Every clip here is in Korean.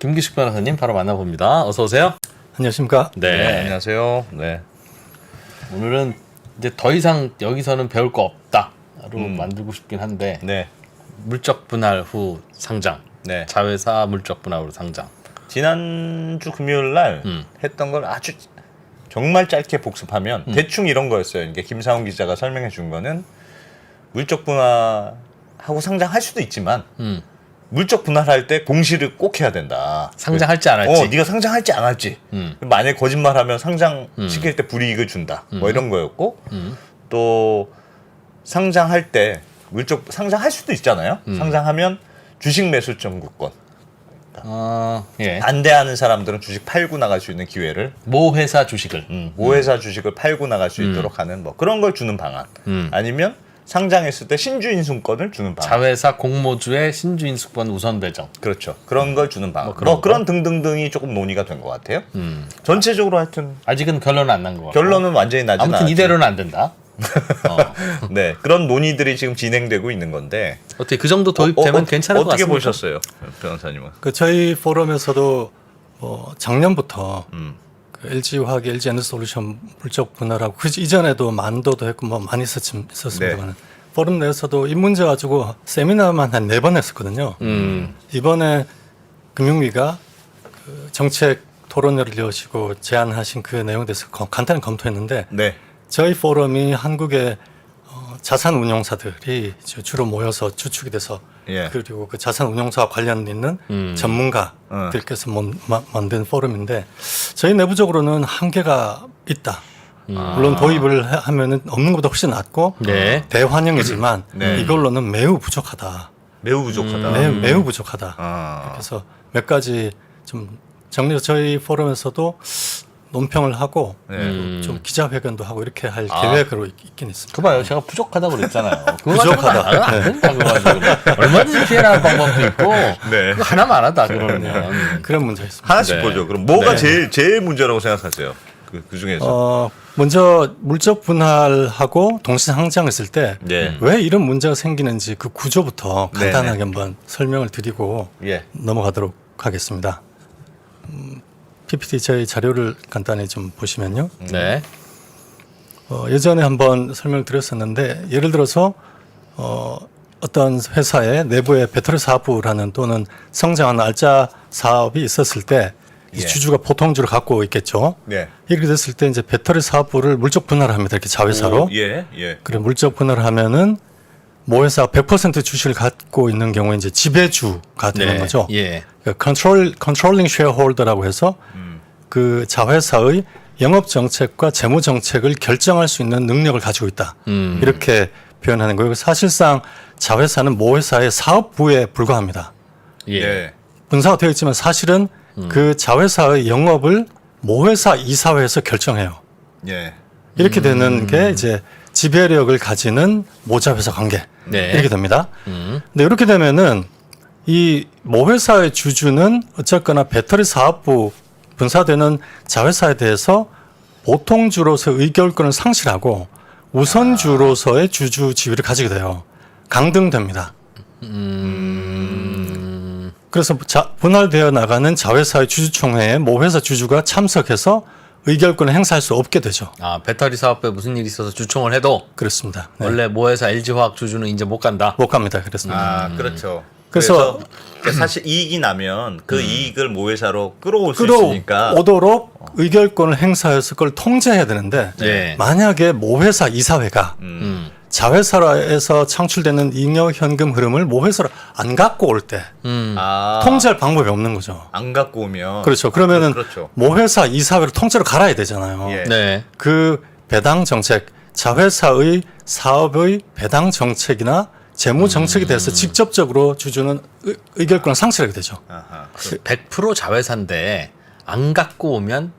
김기식 변호사님 바로 만나봅니다. 어서 오세요. 안녕하십니까? 네. 안녕하세요. 네. 오늘은 이제 더 이상 여기서는 배울 거 없다로 만들고 싶긴 한데 네. 물적 분할 후 상장, 네. 자회사 물적 분할 후 상장. 지난주 금요일 날 했던 걸 아주 정말 짧게 복습하면 대충 이런 거였어요. 이게 김사훈 기자가 설명해 준 거는 물적 분할하고 상장할 수도 있지만 물적 분할할 때 공시를 꼭 해야 된다. 상장할지 안 할지. 네가 상장할지 안 할지. 만약에 거짓말하면 상장 시킬 때 불이익을 준다. 뭐 이런 거였고 또 상장할 때 물적 상장할 수도 있잖아요. 상장하면 주식 매수 청구권. 예. 반대하는 사람들은 주식 팔고 나갈 수 있는 기회를 모 회사 주식을. 모 회사 주식을 팔고 나갈 수 있도록 하는 뭐 그런 걸 주는 방안. 아니면 상장했을 때 신주인수권을 주는 방안. 자회사 공모주의 신주인수권 우선 배정. 그렇죠. 그런 걸 주는 방안. 그런 그런 등등등이 조금 논의가 된 것 같아요. 전체적으로 하여튼 아직은 결론은 안 난 것 같고. 결론은 완전히 나진 아무튼 않았죠. 이대로는 안 된다. 네, 그런 논의들이 지금 진행되고 있는 건데 어떻게 그 정도 도입되면 괜찮을 것 어떻게 같습니다. 보셨어요, 변호사님은? 그 저희 포럼에서도 작년부터 그 LG화학의 LG에너지솔루션 물적 분할하고 그 이전에도 만도도 했고 뭐 많이 있었습니다만 네. 포럼 내에서도 이 문제 가지고 세미나만 한 4번 했었거든요. 이번에 금융위가 그 정책 토론회를 여시고 제안하신 그 내용에 대해서 간단히 검토했는데 네, 저희 포럼이 한국의 자산 운용사들이 주로 모여서 주축이 돼서 예. 그리고 그 자산 운용사와 관련 있는 전문가들께서 만든 포럼인데 저희 내부적으로는 한계가 있다. 물론 도입을 하면은 없는 것보다 훨씬 낫고 네. 대환영이지만 네. 이걸로는 매우 부족하다. 매우 부족하다. 매우 부족하다. 아, 그래서 몇 가지 좀 정리해서 저희 포럼에서도 논평을 하고 네. 좀 기자회견도 하고 이렇게 할 계획으로 있긴 있습니다. 그 봐요. 제가 부족하다고 그랬잖아요. 그거 부족하다. 가지고 안 된다. 그거 가지고. 얼마든지 피해나는 방법도 있고 네. 그거 하나만 하다 그러면. 그런 문제가 있습니다. 하나씩 네. 보죠. 그럼 뭐가 네. 제일 문제라고 생각하세요? 그 중에서. 먼저 물적 분할하고 동시 상장했을 때 왜 네. 이런 문제가 생기는지 그 구조부터 간단하게 네네. 한번 설명을 드리고 예. 넘어가도록 하겠습니다. PPT 저희 자료를 간단히 좀 보시면요. 네. 예전에 한번 설명을 드렸었는데 예를 들어서 어떤 회사의 내부에 배터리 사업부라는 또는 성장하는 알짜 사업이 있었을 때 이 예. 주주가 보통주를 갖고 있겠죠. 네. 이렇게 됐을 때 이제 배터리 사업부를 물적 분할을 합니다. 이렇게 자회사로. 예. 예. 그래 물적 분할을 하면은 모 회사 100% 주식을 갖고 있는 경우에 이제 지배주가 되는 네. 거죠. 예. 컨트롤링 쉐어홀더라고 해서 그 자회사의 영업 정책과 재무 정책을 결정할 수 있는 능력을 가지고 있다. 이렇게 표현하는 거예요. 사실상 자회사는 모 회사의 사업부에 불과합니다. 예. 예. 분사가 되어 있지만 사실은 그 자회사의 영업을 모 회사 이사회에서 결정해요. 예. 이렇게 되는 게 이제 지배력을 가지는 모자회사 관계 네. 이렇게 됩니다. 근데 이렇게 되면은 이 모 회사의 주주는 어쨌거나 배터리 사업부 분사되는 자회사에 대해서 보통주로서 의결권을 상실하고 우선주로서의 주주 지위를 가지게 돼요. 강등됩니다. 그래서 분할되어 나가는 자회사의 주주총회에 모 회사 주주가 참석해서 의결권을 행사할 수 없게 되죠. 아, 배터리 사업부에 무슨 일이 있어서 주총을 해도 그렇습니다. 네. 원래 모 회사 LG화학 주주는 이제 못 간다. 못 갑니다. 그렇습니다. 아, 그렇죠. 그래서 사실 이익이 나면 그 이익을 모 회사로 끌어올 수 있으니까. 끌어오도록 의결권을 행사해서 그걸 통제해야 되는데 네. 만약에 모 회사 이사회가 자회사에서 창출되는 잉여 현금 흐름을 모 회사로 안 갖고 올 때 아, 통제할 방법이 없는 거죠. 안 갖고 오면. 그렇죠. 그러면은 그렇죠. 모 회사 이사회를 통째로 갈아야 되잖아요. 예. 네. 그 배당 정책, 자회사의 사업의 배당 정책이나 재무 정책에 대해서 직접적으로 주주는 의결권을 상실하게 되죠. 아하. 100% 자회사인데 안 갖고 오면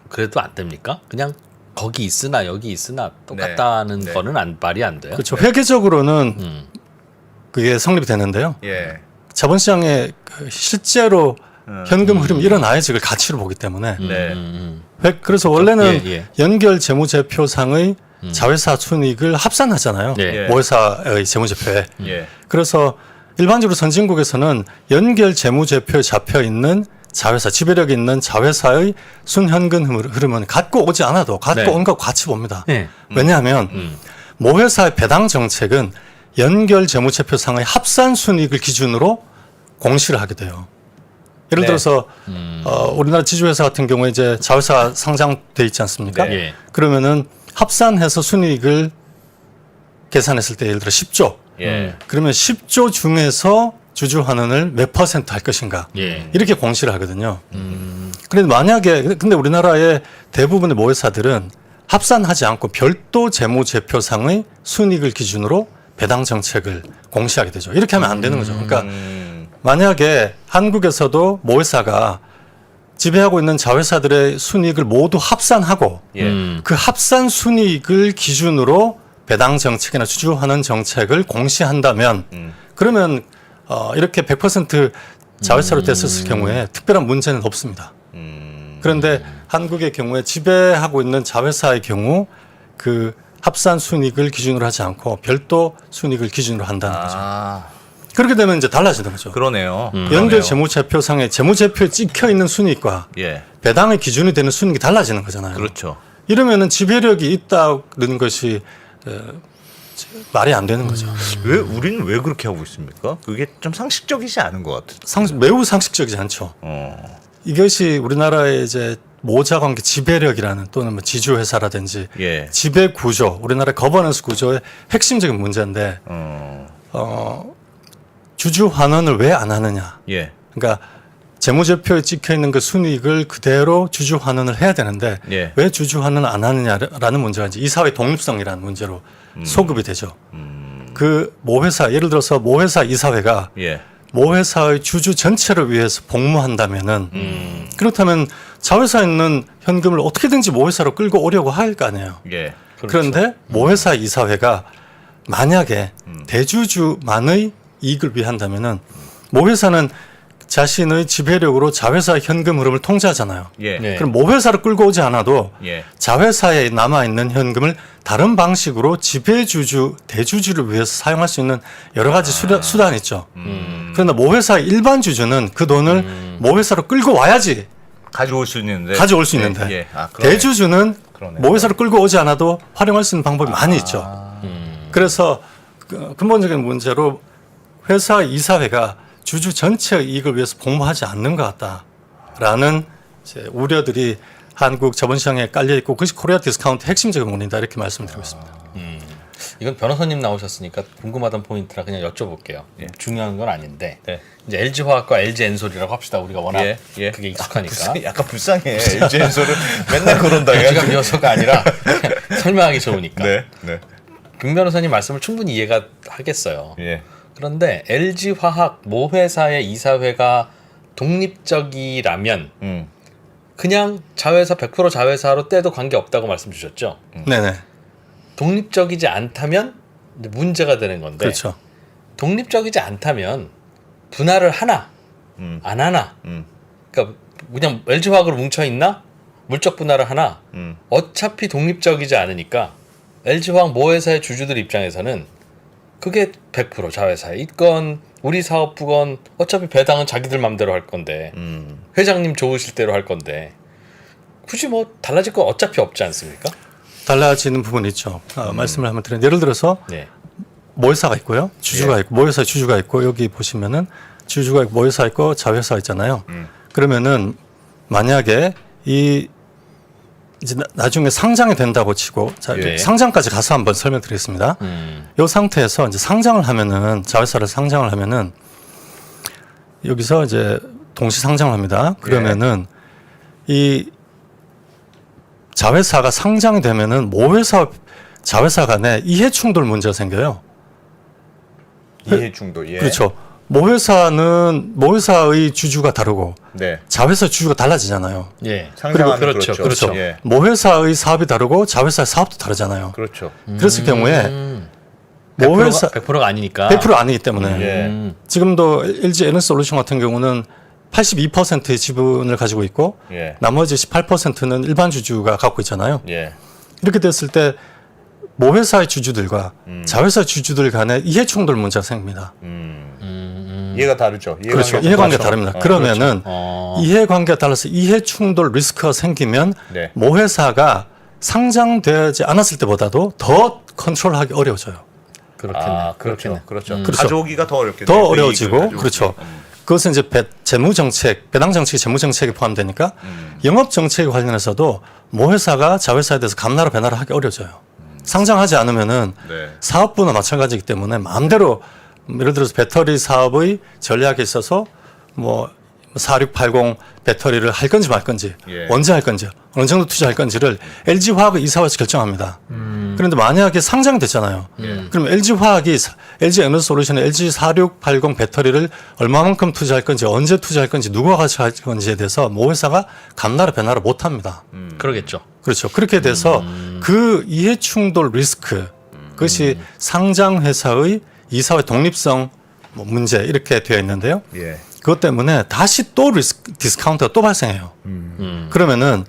그래도 안 됩니까? 그냥 거기 있으나 여기 있으나 똑같다는 네. 거는 말이 안 돼요. 그렇죠. 회계적으로는 그게 성립이 되는데요. 예. 자본시장에 실제로 현금 흐름이 일어나야지 그 가치를 보기 때문에 네. 그래서 원래는 예. 연결 재무제표상의 자회사 순이익을 합산하잖아요. 네. 모 회사의 재무제표에. 예. 그래서 일반적으로 선진국에서는 연결 재무제표에 잡혀 있는 자회사, 지배력이 있는 자회사의 순현금 흐름은 갖고 오지 않아도 갖고 네. 온 것 같이 봅니다. 네. 왜냐하면 모회사의 배당 정책은 연결 재무제표상의 합산 순이익을 기준으로 공시를 하게 돼요. 예를 네. 들어서 우리나라 지주회사 같은 경우에 이제 자회사 상장돼 있지 않습니까? 네. 예. 그러면은 합산해서 순이익을 계산했을 때 예를 들어 10조. 예. 그러면 10조 중에서 주주 환원을 몇 % 할 것인가. 예. 이렇게 공시를 하거든요. 그런데 만약에 근데 우리나라의 대부분의 모회사들은 합산하지 않고 별도 재무제표상의 순이익을 기준으로 배당 정책을 공시하게 되죠. 이렇게 하면 안 되는 거죠. 그러니까 만약에 한국에서도 모회사가 지배하고 있는 자회사들의 순이익을 모두 합산하고 예. 그 합산 순이익을 기준으로 배당 정책이나 주주 환원 정책을 공시한다면 그러면 이렇게 100% 자회사로 됐었을 경우에 특별한 문제는 없습니다. 그런데 한국의 경우에 지배하고 있는 자회사의 경우 그 합산 순이익을 기준으로 하지 않고 별도 순이익을 기준으로 한다는 거죠. 아, 그렇게 되면 이제 달라지는 거죠. 그러네요. 연결 재무제표상에 재무제표에 찍혀 있는 순이익과 예. 배당의 기준이 되는 순이익이 달라지는 거잖아요. 그렇죠. 이러면은 지배력이 있다는 것이 말이 안 되는 거죠. 왜 우리는 왜 그렇게 하고 있습니까? 그게 좀 상식적이지 않은 것 같아요. 매우 상식적이지 않죠. 이것이 우리나라의 이제 모자관계 지배력이라는 또는 뭐 지주회사라든지 예. 지배 구조, 우리나라 거버넌스 구조의 핵심적인 문제인데 주주 환원을 왜 안 하느냐? 예. 그러니까 재무제표에 찍혀 있는 그 순이익을 그대로 주주 환원을 해야 되는데 예. 왜 주주 환원을 안 하느냐라는 문제가 이제 이사회 독립성이라는 문제로 소급이 되죠. 그 모회사 예를 들어서 모회사 이사회가 예. 모회사의 주주 전체를 위해서 복무한다면은 그렇다면 자회사에 있는 현금을 어떻게든지 모회사로 끌고 오려고 할 거 아니에요. 예. 그런데 모회사 이사회가 만약에 대주주만의 이익을 위한다면은 모회사는 자신의 지배력으로 자회사의 현금 흐름을 통제하잖아요. 예. 네. 그럼 모회사를 끌고 오지 않아도 예. 자회사에 남아있는 현금을 다른 방식으로 지배주주, 대주주를 위해서 사용할 수 있는 여러 가지 수단이 있죠. 그러나 모회사의 일반 주주는 그 돈을 모회사로 끌고 와야지 가져올 수 있는데. 가져올 수 있는데 예. 아, 그러네. 대주주는 그러네. 모회사로 끌고 오지 않아도 활용할 수 있는 방법이 많이 있죠. 그래서 근본적인 문제로 회사 이사회가 주주 전체의 이익을 위해서 복무하지 않는 것 같다라는 이제 우려들이 한국 자본시장에 깔려 있고 그것이 코리아 디스카운트 핵심적인 원인이다 이렇게 말씀드리고 있습니다. 이건 변호사님 나오셨으니까 궁금하던 포인트라 그냥 여쭤볼게요. 중요한 건 아닌데 네. 이제 LG화학과 LG엔솔이라고 합시다. 우리가 워낙 예. 예. 그게 익숙하니까. 약간 불쌍해. LG 엔솔은 맨날 그런다. LG가 미워서가 아니라 설명하기 좋으니까. 네. 네. 김 변호사님 말씀을 충분히 이해가 하겠어요. 예. 그런데 LG화학 모회사의 이사회가 독립적이라면 그냥 자회사 100% 자회사로 떼도 관계없다고 말씀 주셨죠. 네네. 독립적이지 않다면 이제 문제가 되는 건데 그렇죠. 독립적이지 않다면 분할을 하나 안 하나 그러니까 그냥 LG화학으로 뭉쳐있나 물적 분할을 하나 어차피 독립적이지 않으니까 LG화학 모회사의 주주들 입장에서는 그게 100% 자회사에 있건 우리 사업부건 어차피 배당은 자기들 맘대로 할 건데 회장님 좋으실 대로 할 건데 굳이 뭐 달라질 건 어차피 없지 않습니까? 달라지는 부분이 있죠. 말씀을 한번 드리면 예를 들어서 네. 모회사가 있고요. 주주가 있고 모회사 주주가 있고 여기 보시면은 주주가 있고 모회사 있고 자회사 있잖아요. 그러면은 만약에 이 이제 나중에 상장이 된다고 치고 자, 예. 상장까지 가서 한번 설명드리겠습니다. 이 상태에서 이제 상장을 하면은 자회사를 상장을 하면은 여기서 이제 동시 상장을 합니다. 그러면은 이 자회사가 상장이 되면은 모회사 자회사 간에 이해 충돌 문제가 생겨요. 이해 충돌. 예. 그렇죠. 모회사는 모회사의 주주가 다르고 네. 자회사 주주가 달라지잖아요. 예. 상장하면 그렇죠. 그렇죠. 예. 모회사의 사업이 다르고 자회사의 사업도 다르잖아요. 그렇죠. 그랬을 경우에 100%가, 모회사 100%가 아니니까 100% 아니기 때문에 예. 지금도 LG 에너지솔루션 같은 경우는 82%의 지분을 가지고 있고 예. 나머지 18%는 일반 주주가 갖고 있잖아요. 예. 이렇게 됐을 때 모회사의 주주들과 자회사 주주들 간에 이해 충돌 문제가 생깁니다. 이해가 다르죠. 그렇죠. 이해관계가 이해관계가 다르죠. 다릅니다. 그러면은 이해관계가 달라서 이해 충돌 리스크가 생기면 네. 모 회사가 상장되지 않았을 때보다도 더 컨트롤하기 어려워져요. 그렇겠네. 그렇죠. 그렇죠. 그렇죠. 가져오기가 더 어렵겠네요. 더 그 어려워지고 이익을 그렇죠. 가져오기. 그것은 이제 재무 정책, 배당 정책이 재무 정책에 포함되니까 영업 정책에 관련해서도 모 회사가 자회사에 대해서 감나라 배나라 하기 어려워져요. 상장하지 않으면은 네. 사업부나 마찬가지이기 때문에 마음대로 예를 들어서 배터리 사업의 전략에 있어서 뭐 4680 배터리를 할 건지 말 건지 예. 언제 할 건지 어느 정도 투자할 건지를 LG화학의 이사회에서 결정합니다. 그런데 만약에 상장이 됐잖아요. 그럼 LG화학이 LG 에너지솔루션의 LG4680 배터리를 얼마만큼 투자할 건지 언제 투자할 건지 누가 같이 할 건지에 대해서 모 회사가 감나라 배나라 못합니다. 그러겠죠. 그렇죠. 그렇게 돼서 그 이해 충돌 리스크 그것이 상장 회사의 이사회 독립성 뭐 문제 이렇게 되어 있는데요. 예. 그것 때문에 다시 또 디스카운트가 또 발생해요. 그러면은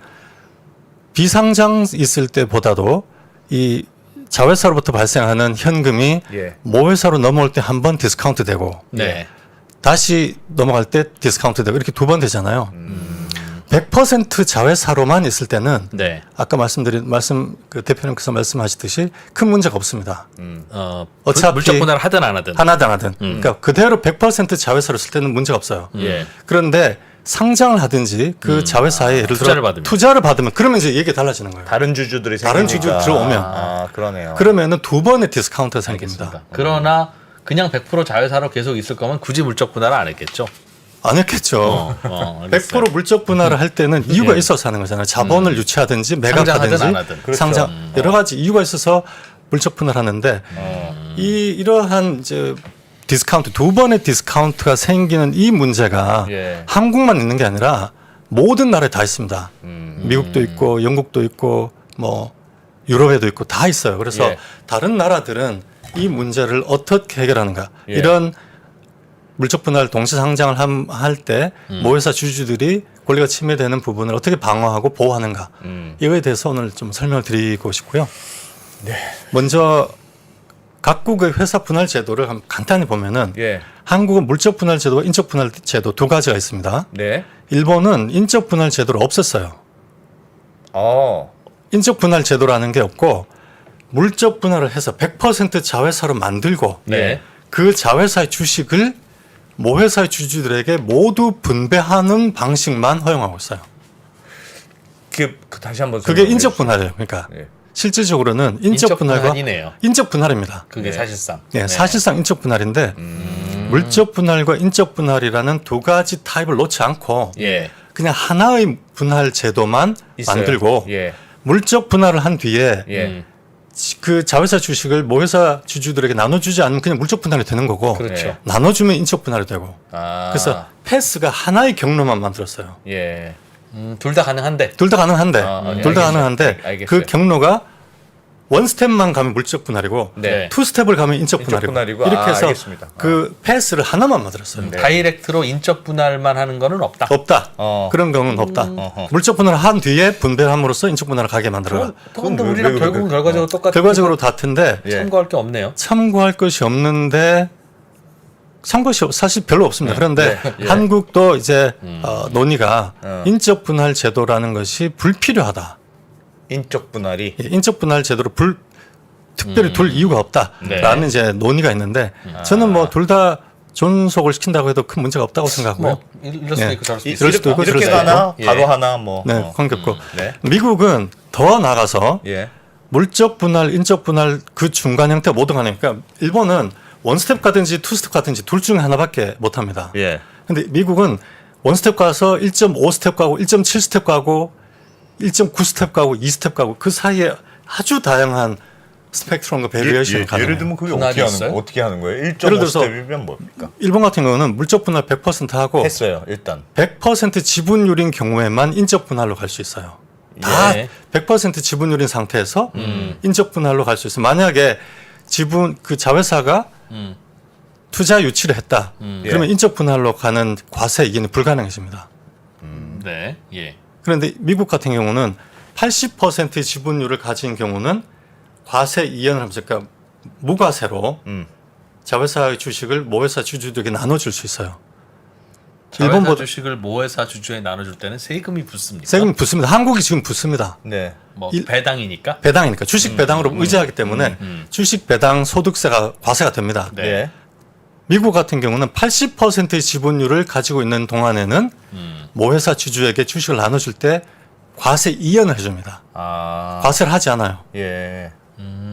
비상장 있을 때보다도 이 자회사로부터 발생하는 현금이 예. 모 회사로 넘어올 때 한 번 디스카운트 되고 네. 다시 넘어갈 때 디스카운트 되고 이렇게 두 번 되잖아요. 100% 자회사로만 있을 때는 네. 아까 그 대표님께서 말씀하시듯이 큰 문제가 없습니다. 어차피 물적 분할을 하든 안 하든. 하나든 안 하든. 그러니까 그대로 100% 자회사로 쓸 때는 문제가 없어요. 예. 그런데 상장을 하든지 그 자회사에 예를 들어 투자를 받으면. 그러면 이제 얘기 달라지는 거예요. 다른 주주들이 다른 생기니까. 주주 들어오면. 그러네요. 그러면은 두 번의 디스카운트가 생깁니다. 알겠습니다. 그러나 그냥 100% 자회사로 계속 있을 거면 굳이 물적 분할을 안 했겠죠. 안 했겠죠. 알겠어요. 100% 물적 분할을 할 때는 이유가 예. 있어서 하는 거잖아요. 자본을 유치하든지 상장하든 매각하든지 안 하든. 그렇죠. 상장 여러 가지 이유가 있어서 물적 분할을 하는데 이러한 이제 디스카운트 두 번의 디스카운트가 생기는 이 문제가 예. 한국만 있는 게 아니라 모든 나라에 다 있습니다. 미국도 있고 영국도 있고 뭐 유럽에도 있고 다 있어요. 그래서 예. 다른 나라들은 이 문제를 어떻게 해결하는가 예. 이런 물적 분할 동시 상장을 할 때 모 회사 주주들이 권리가 침해되는 부분을 어떻게 방어하고 보호하는가 이거에 대해서 오늘 좀 설명을 드리고 싶고요. 네. 먼저 각국의 회사 분할 제도를 한번 간단히 보면은 예. 한국은 물적 분할 제도와 인적 분할 제도 두 가지가 있습니다. 네. 일본은 인적 분할 제도를 없앴어요. 인적 분할 제도라는 게 없고 물적 분할을 해서 100% 자회사로 만들고 네. 그 자회사의 주식을 모 회사의 주주들에게 모두 분배하는 방식만 허용하고 있어요. 그 다시 한번 그게 설명해 인적 주시죠. 분할이에요. 그러니까 예. 실질적으로는 인적 분할과 분할이네요. 인적 분할입니다. 그게 네. 사실상. 네, 사실상 인적 분할인데 물적 분할과 인적 분할이라는 두 가지 타입을 놓지 않고 예. 그냥 하나의 분할 제도만 있어요. 만들고 예. 물적 분할을 한 뒤에 예. 그 자회사 주식을 모 회사 주주들에게 나눠주지 않으면 그냥 물적 분할이 되는 거고 그렇죠. 예. 나눠주면 인적 분할이 되고 아. 그래서 패스가 하나의 경로만 만들었어요. 예. 둘 다 가능한데. 둘 다 가능한데 예, 둘 다 알겠어요. 가능한데 알겠어요. 그 경로가 원 스텝만 가면 물적 분할이고 네. 투 스텝을 가면 인적 인적 분할이고 분할이고. 이렇게 해서 알겠습니다. 그 패스를 하나만 만들었어요. 네. 다이렉트로 인적 분할만 하는 거는 없다. 없다. 어. 그런 경우는 없다. 어허. 물적 분할을 한 뒤에 분배함으로써 인적 분할을 가게 만들어라. 그건 왜, 우리랑 왜, 결국은 왜, 결과적으로 똑같은. 결과적으로 같은데 예. 참고할 게 없네요. 참고할 것이 없는데 참고시 사실 별로 없습니다. 그런데 예. 한국도 이제 논의가 어. 인적 분할 제도라는 것이 불필요하다. 인적 분할이 예, 인적 분할 제도를 특별히 둘 이유가 없다라는 네. 이제 논의가 있는데 저는 뭐 둘 다 존속을 시킨다고 해도 큰 문제가 없다고 생각하고요. 뭐 이럴 수도 예. 있고 저럴 수도 이럴 있어요. 수도 있고 저럴 이렇게 수도 하나 있고. 바로 예. 하나 뭐 네, 관계없고 네. 미국은 더 나가서 예. 물적 분할, 인적 분할 그 중간 형태 모두 가능. 그러니까 일본은 원 스텝 가든지 투 스텝 가든지 둘 중에 하나밖에 못 합니다. 예. 근데 미국은 원 스텝 가서 1.5 스텝 가고 1.7 스텝 가고 1.9 스텝 가고 2 스텝 가고 그 사이에 아주 다양한 스펙트럼과 베리에이션이 가능해요. 예를 들면 그게 분할이 어떻게 하는 거예요? 예를 1.5 들어서 스텝이면 뭡니까? 일본 같은 경우는 물적 분할 100% 하고 했어요. 일단 100% 지분율인 경우에만 인적 분할로 갈 수 있어요. 다 예. 100% 지분율인 상태에서 인적 분할로 갈 수 있어요. 만약에 지분 그 자회사가 투자 유치를 했다. 그러면 예. 인적 분할로 가는 과세 이견이 불가능해집니다. 네. 예. 그런데 미국 같은 경우는 80%의 지분율을 가진 경우는 과세 이연을 하면서 그러니까 무과세로 자회사의 주식을 모회사 주주들에게 나눠줄 수 있어요. 자회사 일본보다 주식을 모회사 주주에 나눠줄 때는 세금이 붙습니까? 세금이 붙습니다. 한국이 지금 붙습니다. 네. 뭐 일- 배당이니까. 배당이니까 주식 배당으로 의지하기 때문에 주식 배당 소득세가 과세가 됩니다. 네. 네. 미국 같은 경우는 80%의 지분율을 가지고 있는 동안에는 모회사 주주에게 주식을 나눠줄 때 과세 이연을 해줍니다. 아. 과세를 하지 않아요. 예.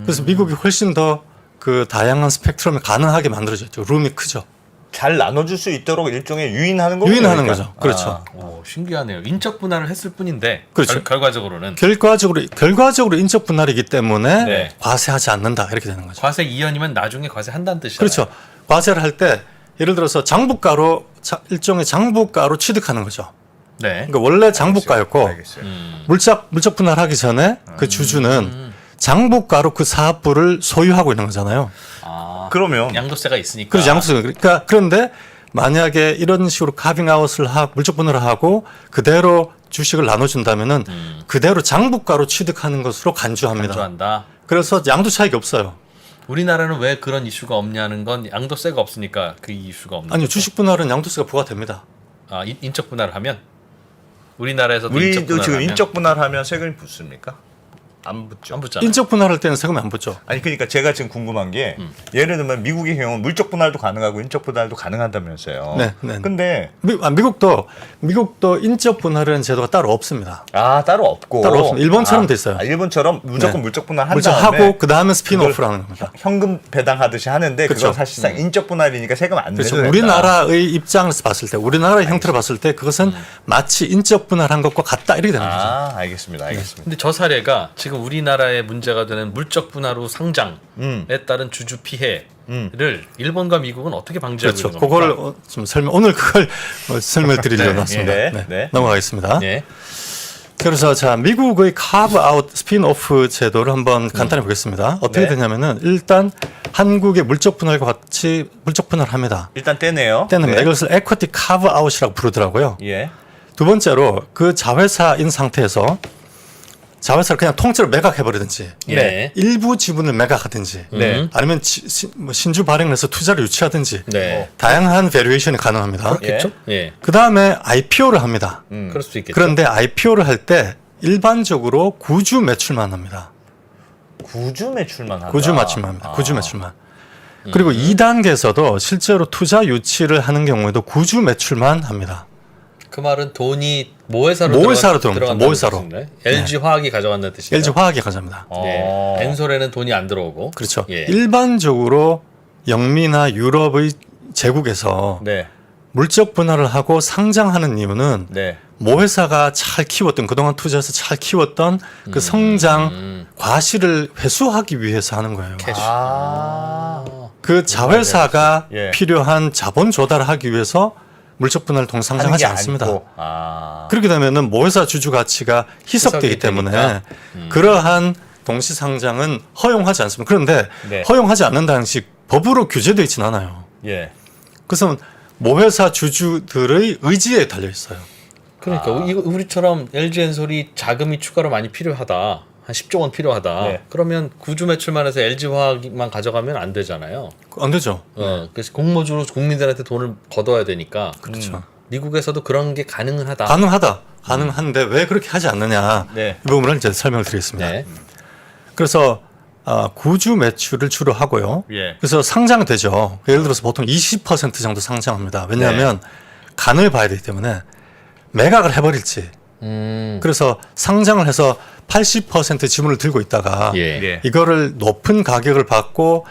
그래서 미국이 훨씬 더 그 다양한 스펙트럼이 가능하게 만들어졌죠. 룸이 크죠. 잘 나눠줄 수 있도록 일종의 유인하는 거죠. 유인하는 거죠. 그렇죠. 오, 신기하네요. 인적 분할을 했을 뿐인데 그렇죠. 결과적으로는 결과적으로 인적 분할이기 때문에 네. 과세하지 않는다 이렇게 되는 거죠. 과세 이연이면 나중에 과세한다는 뜻이잖아요. 그렇죠. 과세를 할 때 예를 들어서 장부가로 일종의 장부가로 취득하는 거죠. 네. 그러니까 원래 장부가였고 알겠어요. 물적 분할하기 전에 그 주주는 장부가로 그 사업부를 소유하고 있는 거잖아요. 아, 그러면 양도세가 있으니까. 그래서 양수가 그러니까 그런데 만약에 이런 식으로 카빙아웃을 하고 물적 분할을 하고 그대로 주식을 나눠준다면은 그대로 장부가로 취득하는 것으로 간주합니다. 간주한다. 그래서 양도 차익이 없어요. 우리나라는 왜 그런 이슈가 없냐는 건 양도세가 없으니까 그 이슈가 없는 아니요, 거죠. 주식 분할은 양도세가 부과됩니다. 아, 인적 분할을 하면 우리나라에서도 인적 우리도 분할을 지금 하면 인적 분할하면 세금이 붙습니까? 안 붙죠. 안 붙잖아요. 인적 분할할 때는 세금이 안 붙죠. 아니 그러니까 제가 지금 궁금한 게 예를 들면 미국의 경우는 물적 분할도 가능하고 인적 분할도 가능하다면서요. 네, 네. 근데 미국도 인적 분할이라는 제도가 따로 없습니다. 따로 없고 따로 없습니다. 일본처럼 돼 있어요. 일본처럼 무조건 네. 물적 분할 한 물적 다음에 하고 그 다음에 스피노프라는 겁니다. 현금 배당하듯이 하는데 그렇죠. 그건 사실상 인적 분할이니까 세금 안 그렇죠. 내도 된다. 우리나라의 입장에서 봤을 때, 우리나라의 형태를 봤을 때 그것은 마치 인적 분할한 것과 같다 이렇게 되는 거죠. 알겠습니다. 알겠습니다. 근데 저 사례가 지금 우리나라의 문제가 되는 물적 분할 후 상장에 음. 따른 주주 피해를 일본과 미국은 어떻게 방지하고 그렇죠. 있는 겁니까? 그걸 좀 오늘 그걸 설명드리려고 네, 왔습니다. 네, 네. 네. 넘어가겠습니다. 예. 그래서 자 미국의 카브 아웃 스핀오프 제도를 한번 간단히 보겠습니다. 어떻게 네. 되냐면은 일단 한국의 물적 분할과 같이 물적 분할합니다. 일단 떼네요. 때는 네. 이것을 에쿼티 카브 아웃이라고 부르더라고요. 예. 두 번째로 그 자회사인 상태에서 자회사를 그냥 통째로 매각해버리든지 네. 일부 지분을 매각하든지 네. 아니면 신주 발행을 해서 투자를 유치하든지 네. 다양한 베리에이션이 가능합니다. 그렇겠죠? 예. 그 다음에 IPO를 합니다. 그럴 수도 있겠죠. 그런데 IPO를 할 때 일반적으로 구주 매출만 합니다. 구주 매출만 한다. 구주 매출만 합니다. 구주 매출만. 그리고 2단계에서도 실제로 투자 유치를 하는 경우에도 구주 매출만 합니다. 그 말은 돈이 모회사로 모회사로 들어갑니다. 들어간다는 모회사로. 뜻인가요? LG 화학이 가져간다는 뜻이에요. LG 화학이 가져갑니다. 예. 엔솔에는 돈이 안 들어오고. 그렇죠. 예. 일반적으로 영미나 유럽의 제국에서 네. 물적 분할을 하고 상장하는 이유는 네. 모회사가 잘 키웠던 그동안 투자해서 잘 키웠던 그 성장 과실을 회수하기 위해서 하는 거예요. 캐시. 그 자회사가 예. 필요한 자본 조달을 하기 위해서 물적 분할을 하는 동상장하지 게 않습니다. 아니고. 그렇게 되면은 모회사 주주 가치가 희석되기 희석이 때문에 되니까. 그러한 동시 상장은 허용하지 않습니다. 그런데 네. 허용하지 않는다는 식 법으로 규제되어 있지는 않아요. 예. 그것은 모회사 주주들의 의지에 달려 있어요. 그러니까 이거 우리처럼 LG 엔솔이 자금이 추가로 많이 필요하다. 한 10조 원 필요하다. 네. 그러면 구주 매출만 해서 LG 화학만 가져가면 안 되잖아요. 안 되죠. 그래서 공모주로 국민들한테 돈을 걷어야 되니까. 그렇죠. 미국에서도 그런 게 가능은 하다. 가능한데 왜 그렇게 하지 않느냐 네. 이 부분을 이제 설명을 드리겠습니다. 네. 그래서 구주 매출을 주로 하고요. 예. 그래서 상장되죠. 예를 들어서 보통 20% 정도 상장합니다. 왜냐하면 간을 봐야 되기 때문에 매각을 해버릴지. 그래서 상장을 해서 80% 지분을 들고 있다가 예. 예. 이거를 높은 가격을 받고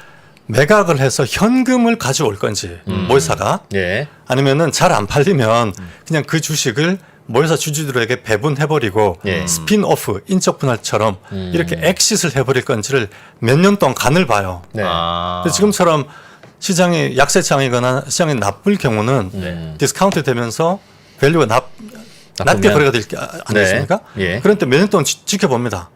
매각을 해서 현금을 가져올 건지 모회사가 예. 아니면은 잘 안 팔리면 그냥 그 주식을 모회사 주주들에게 배분해버리고 예. 스핀오프 인적 분할처럼 이렇게 엑싯을 해버릴 건지를 몇 년 동안 간을 봐요. 네. 근데 지금처럼 시장이 약세장이거나 시장이 나쁠 경우는 네. 디스카운트 되면서 밸류가 낮게 나쁘면? 거래가 되지 않습니까? 네. 예. 그런 때 몇 년 동안 지켜봅니다.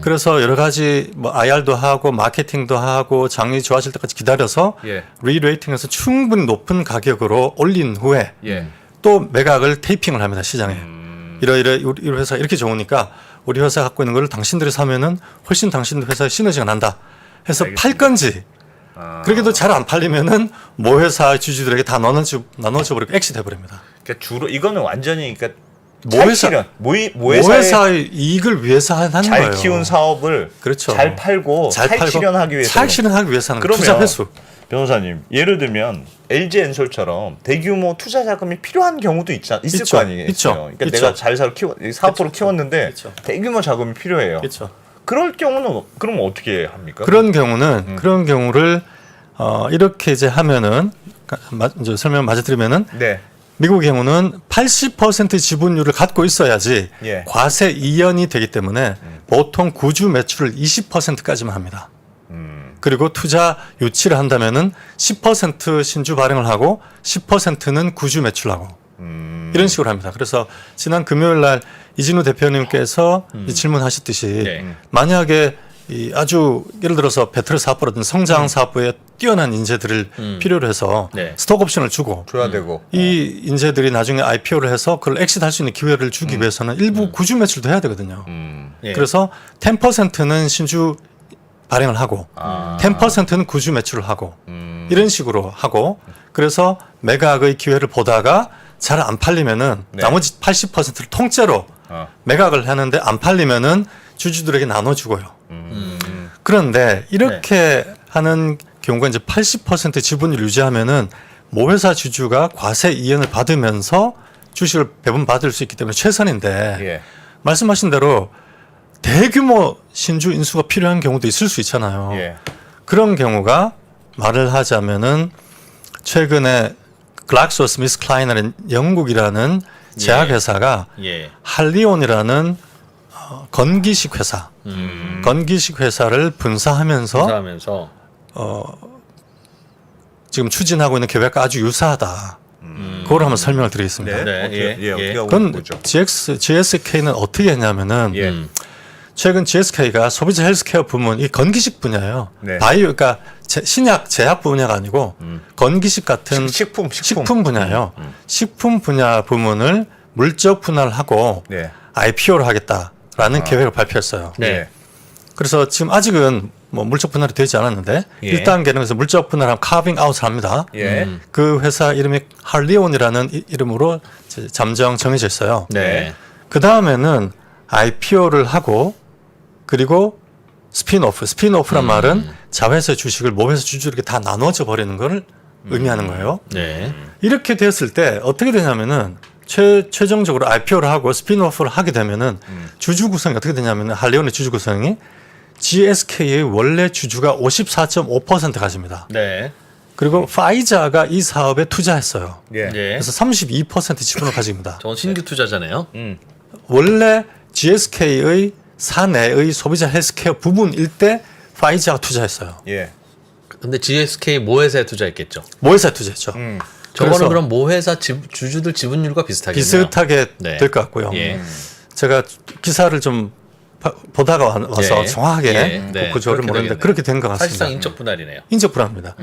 그래서 여러 가지 뭐 IR도 하고 마케팅도 하고 장이 좋아질 때까지 기다려서 예. 리레이팅해서 충분히 높은 가격으로 올린 후에 예. 또 매각을 테이핑을 합니다. 시장에. 이러 우리 회사 이렇게 좋으니까 우리 회사 갖고 있는 걸 당신들이 사면은 훨씬 당신 회사에 시너지가 난다 해서 팔 건지 그렇게도 잘 안 팔리면은 모회사 주주들에게 다 나눠져 버리고 엑시트 해버립니다. 그러니까 주로 이거는 완전히 그러니까 모회사 모회사의 이익을 위해서 하는 잘 거예요. 키운 사업을 그렇죠. 잘 팔고 차익 실현하기 위해서. 차익 실현하기 위해서는 그러면 투자 회수. 변호사님, 예를 들면 LG 엔솔처럼 대규모 투자 자금이 필요한 경우도 있을 있죠. 거 아니에요. 있죠. 그러니까 있죠. 내가 잘 사업부로 키웠는데 있죠. 대규모 자금이 필요해요. 그렇죠. 그럴 경우는 그럼 어떻게 합니까? 그런 경우는 그런 경우를 이렇게 이제 하면은 이제 설명 마저 드리면은 네. 미국 경우는 80% 지분율을 갖고 있어야지 예. 과세 이연이 되기 때문에 보통 구주 매출을 20%까지만 합니다. 그리고 투자 유치를 한다면은 10% 신주 발행을 하고 10%는 구주 매출하고 이런 식으로 합니다. 그래서 지난 금요일 날 이진우 대표님께서 이 질문하셨듯이 네. 만약에 이 아주 예를 들어서 배터리 사업부라든지 성장 사업부에 뛰어난 인재들을 필요로 해서 네. 스톡 옵션을 주고 줘야 되고. 이 인재들이 나중에 IPO를 해서 그걸 엑시트할 수 있는 기회를 주기 위해서는 일부 구주 매출도 해야 되거든요. 예. 그래서 10%는 신주 발행을 하고 10%는 구주 매출을 하고 이런 식으로 하고 그래서 매각의 기회를 보다가 잘 안 팔리면은 네. 나머지 80%를 통째로 매각을 하는데 안 팔리면은 주주들에게 나눠주고요. 그런데 이렇게 하는 경우가 이제 80% 지분을 유지하면은 모회사 주주가 과세 이연을 받으면서 주식을 배분받을 수 있기 때문에 최선인데 예. 말씀하신 대로 대규모 신주 인수가 필요한 경우도 있을 수 있잖아요. 예. 그런 경우가 말을 하자면은 최근에 글락소스미스클라인이라는 영국이라는 제약회사가 예. 할리온이라는 건기식 회사, 건기식 회사를 분사하면서 하면서 지금 추진하고 있는 계획과 아주 유사하다. 그걸 한번 설명을 드리겠습니다. 네, 어떻게, 예, 예, 어떻게 예. 하고 그건 보죠. GSK는 어떻게 했냐면은 예. 최근 GSK가 소비자 헬스케어 부문 이 건기식 분야예요. 네. 바이오 그러니까 신약 제약 분야가 아니고 건기식 같은 식품. 분야예요. 식품 분야 부문을 물적 분할을 하고 네. IPO를 하겠다라는 계획을 발표했어요. 네. 그래서 지금 아직은 뭐 물적 분할이 되지 않았는데 예. 1단계는 그래서 물적 분할하면 카빙 아웃을 합니다. 예. 그 회사 이름이 할리온이라는 이름으로 이제 잠정 정해져 있어요. 네. 그 다음에는 IPO를 하고 그리고 스핀오프란 말은 자회사 주식을 모회사 주주에게 다 나눠져 버리는 걸 의미하는 거예요. 네. 이렇게 됐을 때 어떻게 되냐면은 최종적으로 IPO를 하고 스핀오프를 하게 되면은 주주 구성이 어떻게 되냐면은 할리온의 주주 구성이 GSK의 원래 주주가 54.5% 가집니다. 네. 그리고 파이자가 이 사업에 투자했어요. 예. 예. 그래서 32% 지분을 가집니다. 저건 신규 투자잖아요. 원래 GSK의 사내의 소비자 헬스케어 부분일 때 파이자가 투자했어요. 예. 근데 GSK 모회사에 투자했겠죠. 모회사에 투자했죠. 저거는 그래서 그럼 모회사 주주들 지분율과 비슷하겠네요. 비슷하게 네. 될 것 같고요. 예. 제가 기사를 좀 보다가 와서 예. 정확하게 예. 그 네. 구조를 그렇게 모르는데 되겠네요. 그렇게 된 것 같습니다. 사실상 인적 분할이네요. 인적 불합니다.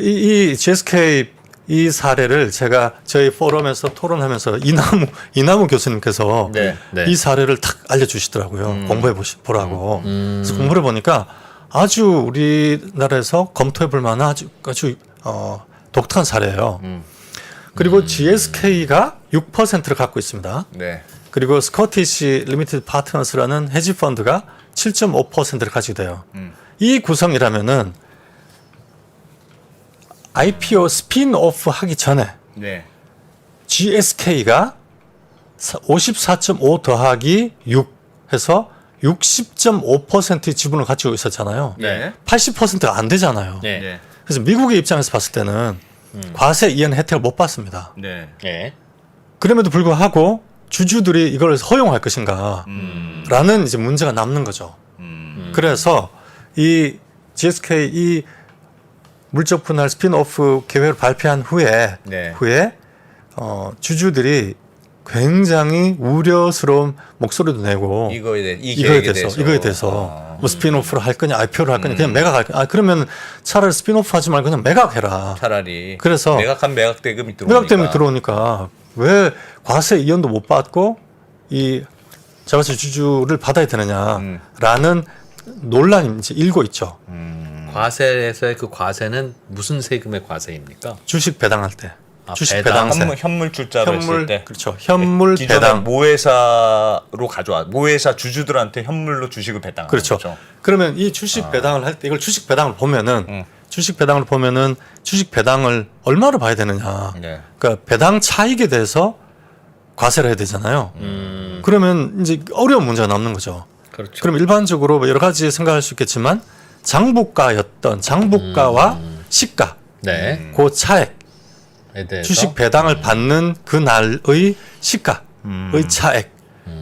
이 GSK 이 사례를 제가 저희 포럼에서 토론하면서 이나무 교수님께서 네. 네. 이 사례를 탁 알려주시더라고요. 공부해 보라고. 그래서 공부를 보니까 아주 우리나라에서 검토해 볼 만한 아주 독특한 사례예요. 그리고 GSK가 6%를 갖고 있습니다. 네. 그리고 스코티시 리미티드 파트너스라는 헤지 펀드가 7.5%를 가지게 돼요. 이 구성이라면은 IPO 스핀오프 하기 전에 네. GSK가 54.5 더하기 6 해서 60.5%의 지분을 가지고 있었잖아요. 네. 80%가 안 되잖아요. 네. 네. 그래서 미국의 입장에서 봤을 때는 과세 이연 혜택을 못 받습니다. 네. 네. 그럼에도 불구하고 주주들이 이걸 허용할 것인가 라는 이제 문제가 남는 거죠. 그래서 이 GSK 이 물적 분할 스핀오프 계획을 발표한 후에 네. 주주들이 굉장히 우려스러운 목소리도 내고 이거에 대해서 뭐 스핀오프를 할 거냐 IPO를 할 거냐 그냥 매각할 거냐 그러면 차라리 스핀오프 하지 말고 그냥 매각해라. 차라리 그래서 매각한 매각 대금이 들어오니까 왜 과세 이연도 못 받고 이 자회사 주주를 받아야 되느냐라는 논란이 이제 일고 있죠. 과세에서의 그 과세는 무슨 세금의 과세입니까? 주식 배당할 때. 아, 주식 배당. 배당세. 현물 출자를 했을 때 그렇죠. 현물 기존에 배당. 모회사로 가져와 모회사 주주들한테 현물로 주식을 배당하는 그렇죠. 거죠. 그러면 이 주식 배당을 할 때 이걸 주식 배당을 보면은 주식 배당을 얼마로 봐야 되느냐. 네. 그러니까 배당 차익에 대해서 과세를 해야 되잖아요. 그러면 이제 어려운 문제가 남는 거죠. 그렇죠. 그럼 일반적으로 뭐 여러 가지 생각할 수 있겠지만 장부가와 시가 네. 그 차액 대해서 주식 배당을 받는 그날의 시가의 차액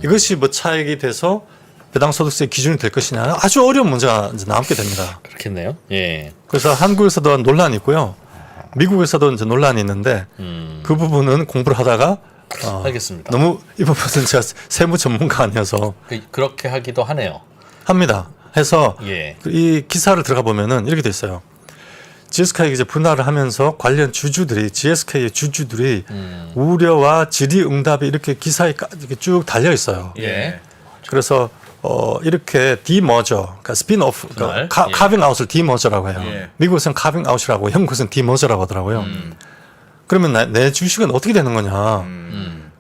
이것이 뭐 차액이 돼서 배당소득세 기준이 될 것이냐 아주 어려운 문제가 이제 남게 됩니다. 그렇겠네요. 예. 그래서 한국에서도 논란이 있고요. 미국에서도 이제 논란이 있는데 그 부분은 공부를 하다가 알겠습니다. 너무 이 부분은 제가 세무 전문가 아니어서 그렇게 하기도 하네요. 합니다. 해서 예. 이 기사를 들어가 보면은 이렇게 돼 있어요. GSK가 이제 분할을 하면서 관련 주주들이 GSK의 주주들이 우려와 질의응답이 이렇게 기사에 이렇게 쭉 달려 있어요. 예. 그래서 이렇게 디머저, 그러니까 스핀오프, 분할. 그러니까 예. 카빙 아웃을 디머저라고 해요. 예. 미국에서는 카빙 아웃이라고, 영국에서는 디머저라고 하더라고요. 그러면 내 주식은 어떻게 되는 거냐?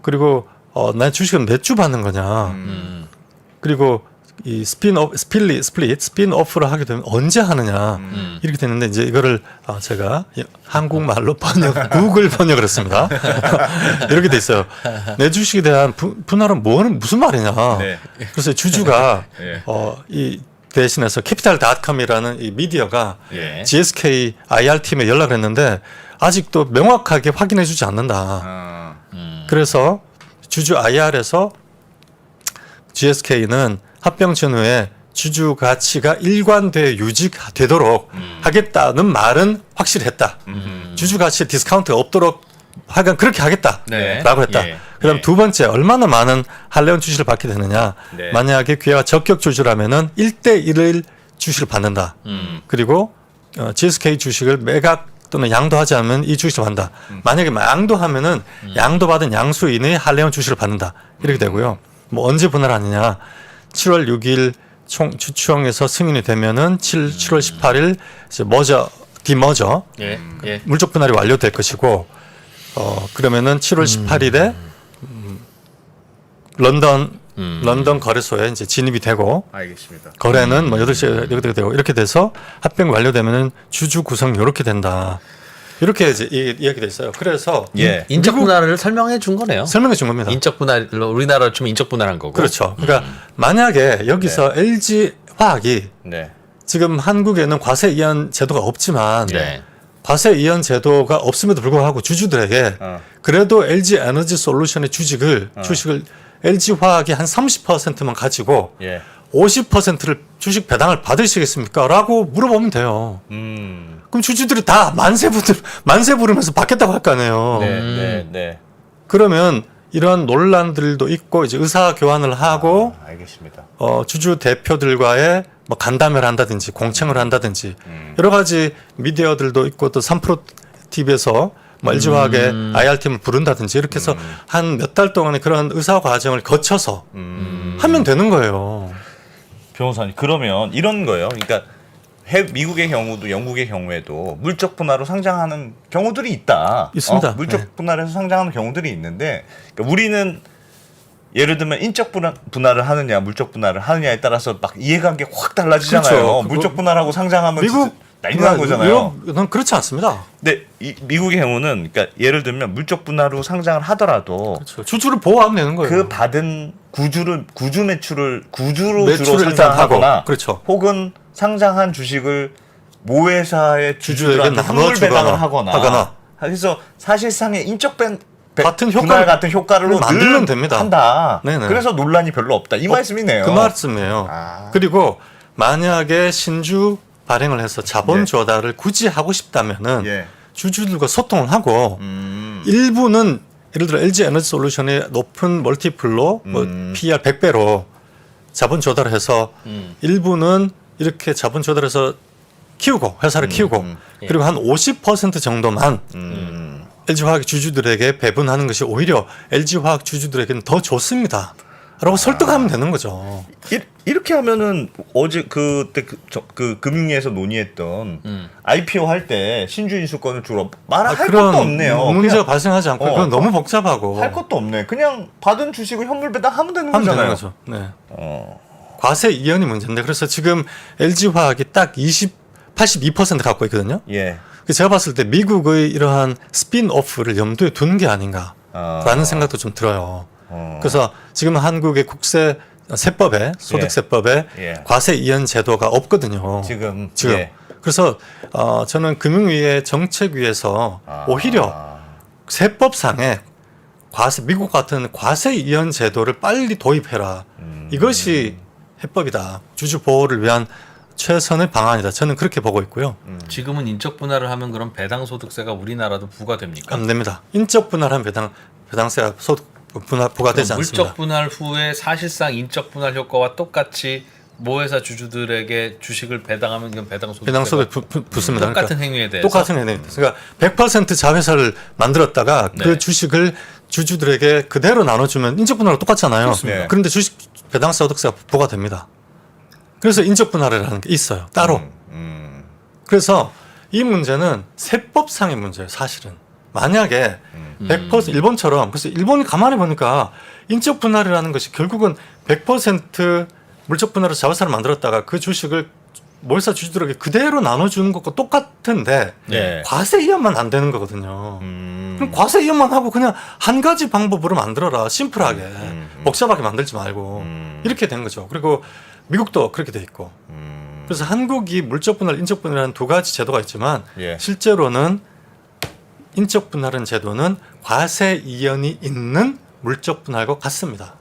그리고 내 주식은 몇 주 받는 거냐? 그리고 이 스핀오프를 하게 되면 언제 하느냐 이렇게 되는데 이제 이거를 제가 한국말로 구글 번역을 했습니다. 이렇게 돼 있어요. 내 주식에 대한 분할은 무슨 말이냐. 네. 그래서 주주가 예. 이 대신해서 캐피탈닷컴이라는 이 미디어가 예. GSK IR 팀에 연락을 했는데 아직도 명확하게 확인해 주지 않는다. 아, 그래서 주주 IR에서 GSK는 합병 전후에 주주 가치가 일관되어 유지되도록 하겠다는 말은 확실했다. 주주 가치에 디스카운트가 없도록 하여간 그렇게 하겠다라고 네. 했다. 예. 그다음 예. 두 번째 얼마나 많은 할레온 주식을 받게 되느냐. 네. 만약에 기회가 적격 주주라면은 1대1을 주식을 받는다. 그리고 GSK 주식을 매각 또는 양도하지 않으면 이 주식을 받는다. 만약에 양도하면은 양도받은 양수 이내의 할레온 주식을 받는다. 이렇게 되고요. 뭐 언제 분할하느냐. 7월 6일 주총에서 승인이 되면은 7월 18일 이제 디머저 예. 예. 물적 분할이 완료될 것이고 그러면은 7월 18일에 런던 거래소에 이제 진입이 되고 알겠습니다. 거래는 뭐 8시에 이렇게 되고 이렇게 돼서 합병이 완료되면은 주주 구성이 이렇게 된다. 이렇게 이제 이야기돼 있어요. 그래서 예. 인적 분할을 설명해 준 거네요. 설명해 준 겁니다. 인적 분할로 우리나라로 치면 인적 분할한 거고. 그렇죠. 그러니까 만약에 여기서 LG 화학이 네. 지금 한국에는 과세 이연 제도가 없지만 네. 과세 이연 제도가 없음에도 불구하고 주주들에게 그래도 LG 에너지 솔루션의 주식을 LG 화학이 한 30%만 가지고 예. 50%를 주식 배당을 받으시겠습니까? 라고 물어보면 돼요. 그럼 주주들이 다 만세 부르면서 받겠다고 할 거 아니에요. 네. 네. 네. 그러면 이런 논란들도 있고 이제 의사 교환을 하고 알겠습니다. 주주 대표들과의 뭐 간담회를 한다든지 공청을 한다든지 여러 가지 미디어들도 있고 또 3프로 TV에서 뭐 LG화학의 IR팀을 부른다든지 이렇게 해서 한 몇 달 동안의 그런 의사 과정을 거쳐서 하면 되는 거예요. 변호사님 그러면 이런 거예요. 그러니까 미국의 경우도 영국의 경우에도 물적 분할로 상장하는 경우들이 있다. 있습니다. 물적 네. 분할해서 상장하는 경우들이 있는데 그러니까 우리는 예를 들면 인적 분할을 하느냐 물적 분할을 하느냐에 따라서 막 이해관계 확 달라지잖아요. 그렇죠. 물적 분할하고 상장하면 미국 난리 난 거잖아요. 넌 그렇지 않습니다. 근데 미국의 경우는 그러니까 예를 들면 물적 분할로 상장을 하더라도 그렇죠. 주주를 보호하면 되는 거예요. 그 받은 구주 매출을 주로 매출을 일단 상장하거나 하고, 그렇죠. 혹은 상장한 주식을 모회사의 주주에게 주주들한테 나눠 선물 배당을 주거나 하거나 그래서 사실상의 인적 같은 분할 효과를 같은 효과를 만들면 늘 됩니다. 한다. 네네. 그래서 논란이 별로 없다. 이 말씀이네요. 그 말씀이에요. 아. 그리고 만약에 신주 발행을 해서 자본 예. 조달을 굳이 하고 싶다면은 예. 주주들과 소통을 하고 일부는 예를 들어 LG 에너지 솔루션의 높은 멀티플로 뭐 PER 100배로 자본 조달을 해서 일부는 이렇게 자본 조달해서 키우고 회사를 키우고 그리고 한 50% 정도만 LG화학 주주들에게 배분하는 것이 오히려 LG화학 주주들에게는 더 좋습니다. 라고 설득하면 되는 거죠. 이렇게 하면은 어제 그때 그 금융위에서 논의했던 IPO 할 때 신주 인수권을 주로 말할 그런 것도 없네요. 문제가 그냥 발생하지 않고 그건 너무 복잡하고 할 것도 없네. 그냥 받은 주식을 현물 배당하면 되는 하면 거잖아요. 되는 거죠. 네. 과세 이연이 문제인데 그래서 지금 LG화학이 딱 82% 갖고 있거든요. 예. 제가 봤을 때 미국의 이러한 스핀오프를 염두에 둔 게 아닌가라는 생각도 좀 들어요. 그래서 지금 한국의 국세 세법에 소득세법에 예. 과세 이연 제도가 없거든요. 지금. 지금. 그래서 저는 금융위의 정책위에서 오히려 세법상에 미국 같은 과세 이연 제도를 빨리 도입해라. 이것이 해법이다. 주주 보호를 위한 최선의 방안이다. 저는 그렇게 보고 있고요. 지금은 인적 분할을 하면 그럼 배당 소득세가 우리나라도 부과됩니까? 안 됩니다. 인적 분할한 배당세가 부과되지 않습니다. 물적 분할 후에 사실상 인적 분할 효과와 똑같이 모회사 주주들에게 주식을 배당하면 이건 배당 소득세가 붙습니다. 똑같은 행위에 대해서 똑같은 행위. 그러니까 100% 자회사를 만들었다가 네. 그 주식을 주주들에게 그대로 나눠주면 인적 분할과 똑같잖아요. 그렇습니다. 그런데 주식 배당 소득세가 부과됩니다. 그래서 인적 분할이라는 게 있어요. 따로. 그래서 이 문제는 세법상의 문제예요. 사실은. 만약에 100% 일본처럼 그래서 일본이 가만히 보니까 인적 분할이라는 것이 결국은 100% 물적 분할로 자회사를 만들었다가 그 주식을 모회사 주주들에게 그대로 나눠주는 것과 똑같은데 네. 과세 이연만 안 되는 거거든요. 그럼 과세 이연만 하고 그냥 한 가지 방법으로 만들어라. 심플하게. 복잡하게 만들지 말고. 이렇게 된 거죠. 그리고 미국도 그렇게 돼 있고. 그래서 한국이 물적 분할, 인적 분할이라는 두 가지 제도가 있지만 예. 실제로는 인적 분할은 제도는 과세 이연이 있는 물적 분할과 같습니다.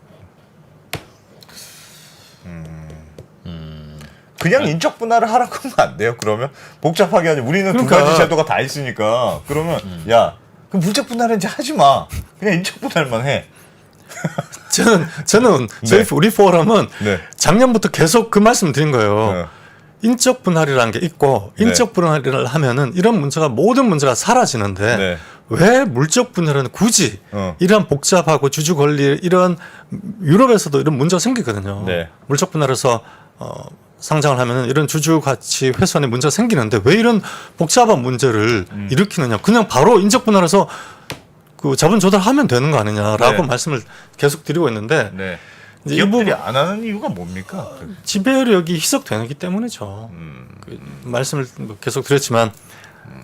그냥 인적 분할을 하라고 하면 안 돼요. 그러면 복잡하게 하지. 우리는 두 그러니까. 가지 제도가 다 있으니까. 그러면 야, 그럼 물적 분할은 이제 하지 마. 그냥 인적 분할만 해. 저는 저희 우리 포럼은 네. 작년부터 계속 그 말씀 드린 거예요. 네. 인적 분할이라는 게 있고 인적 분할을 하면은 이런 문제가 모든 문제가 사라지는데 네. 왜 물적 분할은 굳이 어. 이런 복잡하고 주주 권리 이런 유럽에서도 이런 문제가 생기거든요. 네. 물적 분할에서 상장을 하면은 이런 주주 가치 훼손의 문제가 생기는데 왜 이런 복잡한 문제를 일으키느냐? 그냥 바로 인적 분할해서 그 자본 조달하면 되는 거 아니냐라고 네. 말씀을 계속 드리고 있는데 네. 이제 이 기업들이 부분 안 하는 이유가 뭡니까? 지배력이 희석되기 때문이죠. 그 말씀을 계속 드렸지만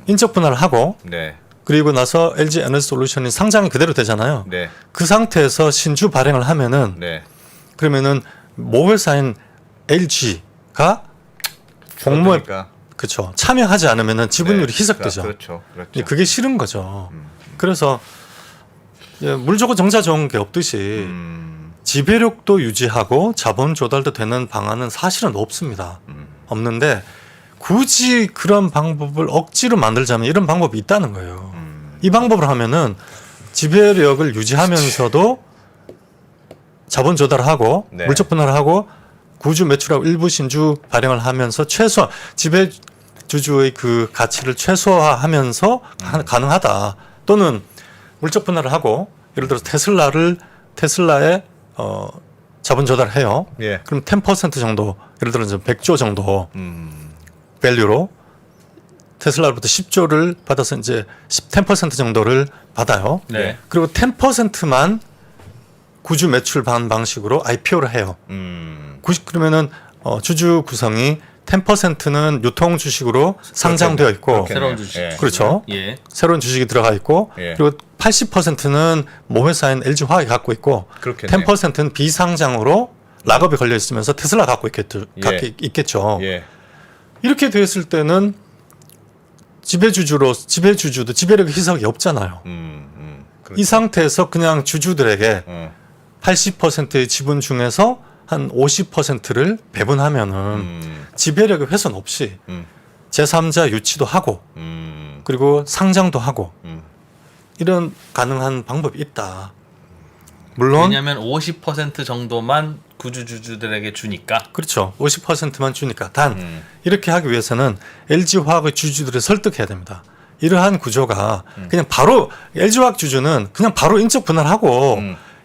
인적 분할을 하고 네. 그리고 나서 LG 에너지 솔루션이 상장이 그대로 되잖아요. 네. 그 상태에서 신주 발행을 하면은 네. 그러면은 모회사인 LG가 공모에 그러니까. 그렇죠. 참여하지 않으면은 지분율이 희석되죠. 그렇죠. 그렇죠. 그게 싫은 거죠. 그래서 물 좋고 정자 좋은 게 없듯이 지배력도 유지하고 자본 조달도 되는 방안은 사실은 없습니다. 없는데 굳이 그런 방법을 억지로 만들자면 이런 방법이 있다는 거예요. 이 방법을 하면은 지배력을 유지하면서도 자본 조달하고 네. 물적 분할을 하고 구주 매출하고 일부 신주 발행을 하면서 최소 지배 주주의 그 가치를 최소화하면서 가능하다. 또는 물적 분할을 하고 예를 들어서 테슬라에 자본 조달을 해요. 예. 그럼 10% 정도 예를 들어서 100조 정도 밸류로 테슬라로부터 10조를 받아서 이제 10% 정도를 받아요. 네. 그리고 10%만 구주 매출 반 방식으로 IPO를 해요. 그러면은 주주 구성이 10%는 유통 주식으로 상장되어 있고 그렇겠네요. 새로운 주식. 예. 그렇죠. 예. 새로운 주식이 들어가 있고 예. 그리고 80%는 모회사인 LG화학이 갖고 있고 그렇겠네요. 10%는 비상장으로 락업이 걸려 있으면서 테슬라 갖고 예. 있겠죠. 예. 이렇게 되었을 때는 지배주도 지배력 희석이 없잖아요. 그렇죠. 이 상태에서 그냥 주주들에게 80%의 지분 중에서 한 50%를 배분하면은 지배력의 훼손 없이 제3자 유치도 하고 그리고 상장도 하고 이런 가능한 방법이 있다. 물론 왜냐하면 50% 정도만 구주주주들에게 주니까. 그렇죠. 50%만 주니까 단 이렇게 하기 위해서는 LG화학의 주주들을 설득해야 됩니다. 이러한 구조가 그냥 바로 LG화학 주주는 그냥 바로 인적 분할하고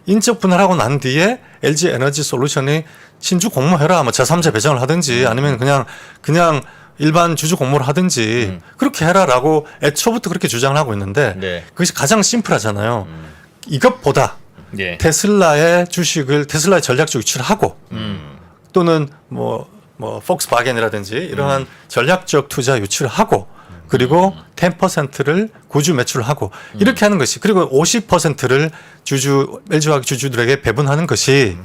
인적 분할하고 난 뒤에 LG 에너지 솔루션이 신주 공모해라, 뭐 제3자 배정을 하든지 아니면 그냥 일반 주주 공모를 하든지 그렇게 해라라고 애초부터 그렇게 주장을 하고 있는데 네. 그것이 가장 심플하잖아요. 이것보다 예. 테슬라의 전략적 유치를 하고 또는 뭐 폭스바겐이라든지 이러한 전략적 투자 유치를 하고 그리고 10%를 구주 매출을 하고 이렇게 하는 것이 그리고 50%를 LG화학 주주들에게 배분하는 것이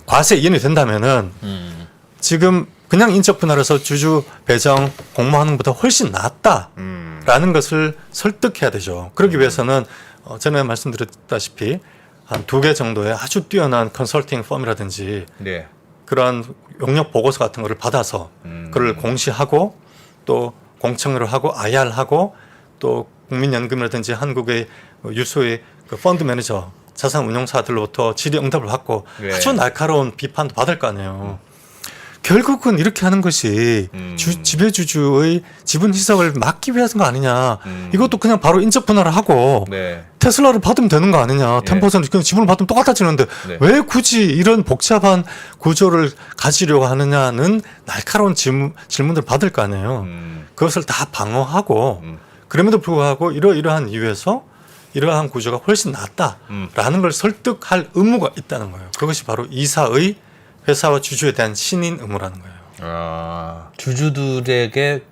과세 이연이 된다면은 지금 그냥 인적 분할해서 주주 배정 공모하는 것보다 훨씬 낫다라는 것을 설득해야 되죠. 그러기 위해서는 전에 말씀드렸다시피 한 2개 정도의 아주 뛰어난 컨설팅 펌이라든지 네. 그런 용역 보고서 같은 거를 받아서 그걸 공시하고 또 공청회를 하고 IR하고 또 국민연금이라든지 한국의 유수의 그 펀드 매니저 자산 운용사들로부터 질의응답을 받고 네. 아주 날카로운 비판도 받을 거 아니에요. 결국은 이렇게 하는 것이 지배주주의 지분 희석을 막기 위해서인 거 아니냐. 이것도 그냥 바로 인적 분할을 하고 네. 테슬라를 받으면 되는 거 아니냐. 10% 그냥 지분을 받으면 똑같아지는데 네. 왜 굳이 이런 복잡한 구조를 가지려고 하느냐는 날카로운 질문들을 받을 거 아니에요. 그것을 다 방어하고 그럼에도 불구하고 이러한 이유에서 이러한 구조가 훨씬 낫다라는 걸 설득할 의무가 있다는 거예요. 그것이 바로 이사의 회사와 주주에 대한 신인 의무라는 거예요. 아, 주주들에게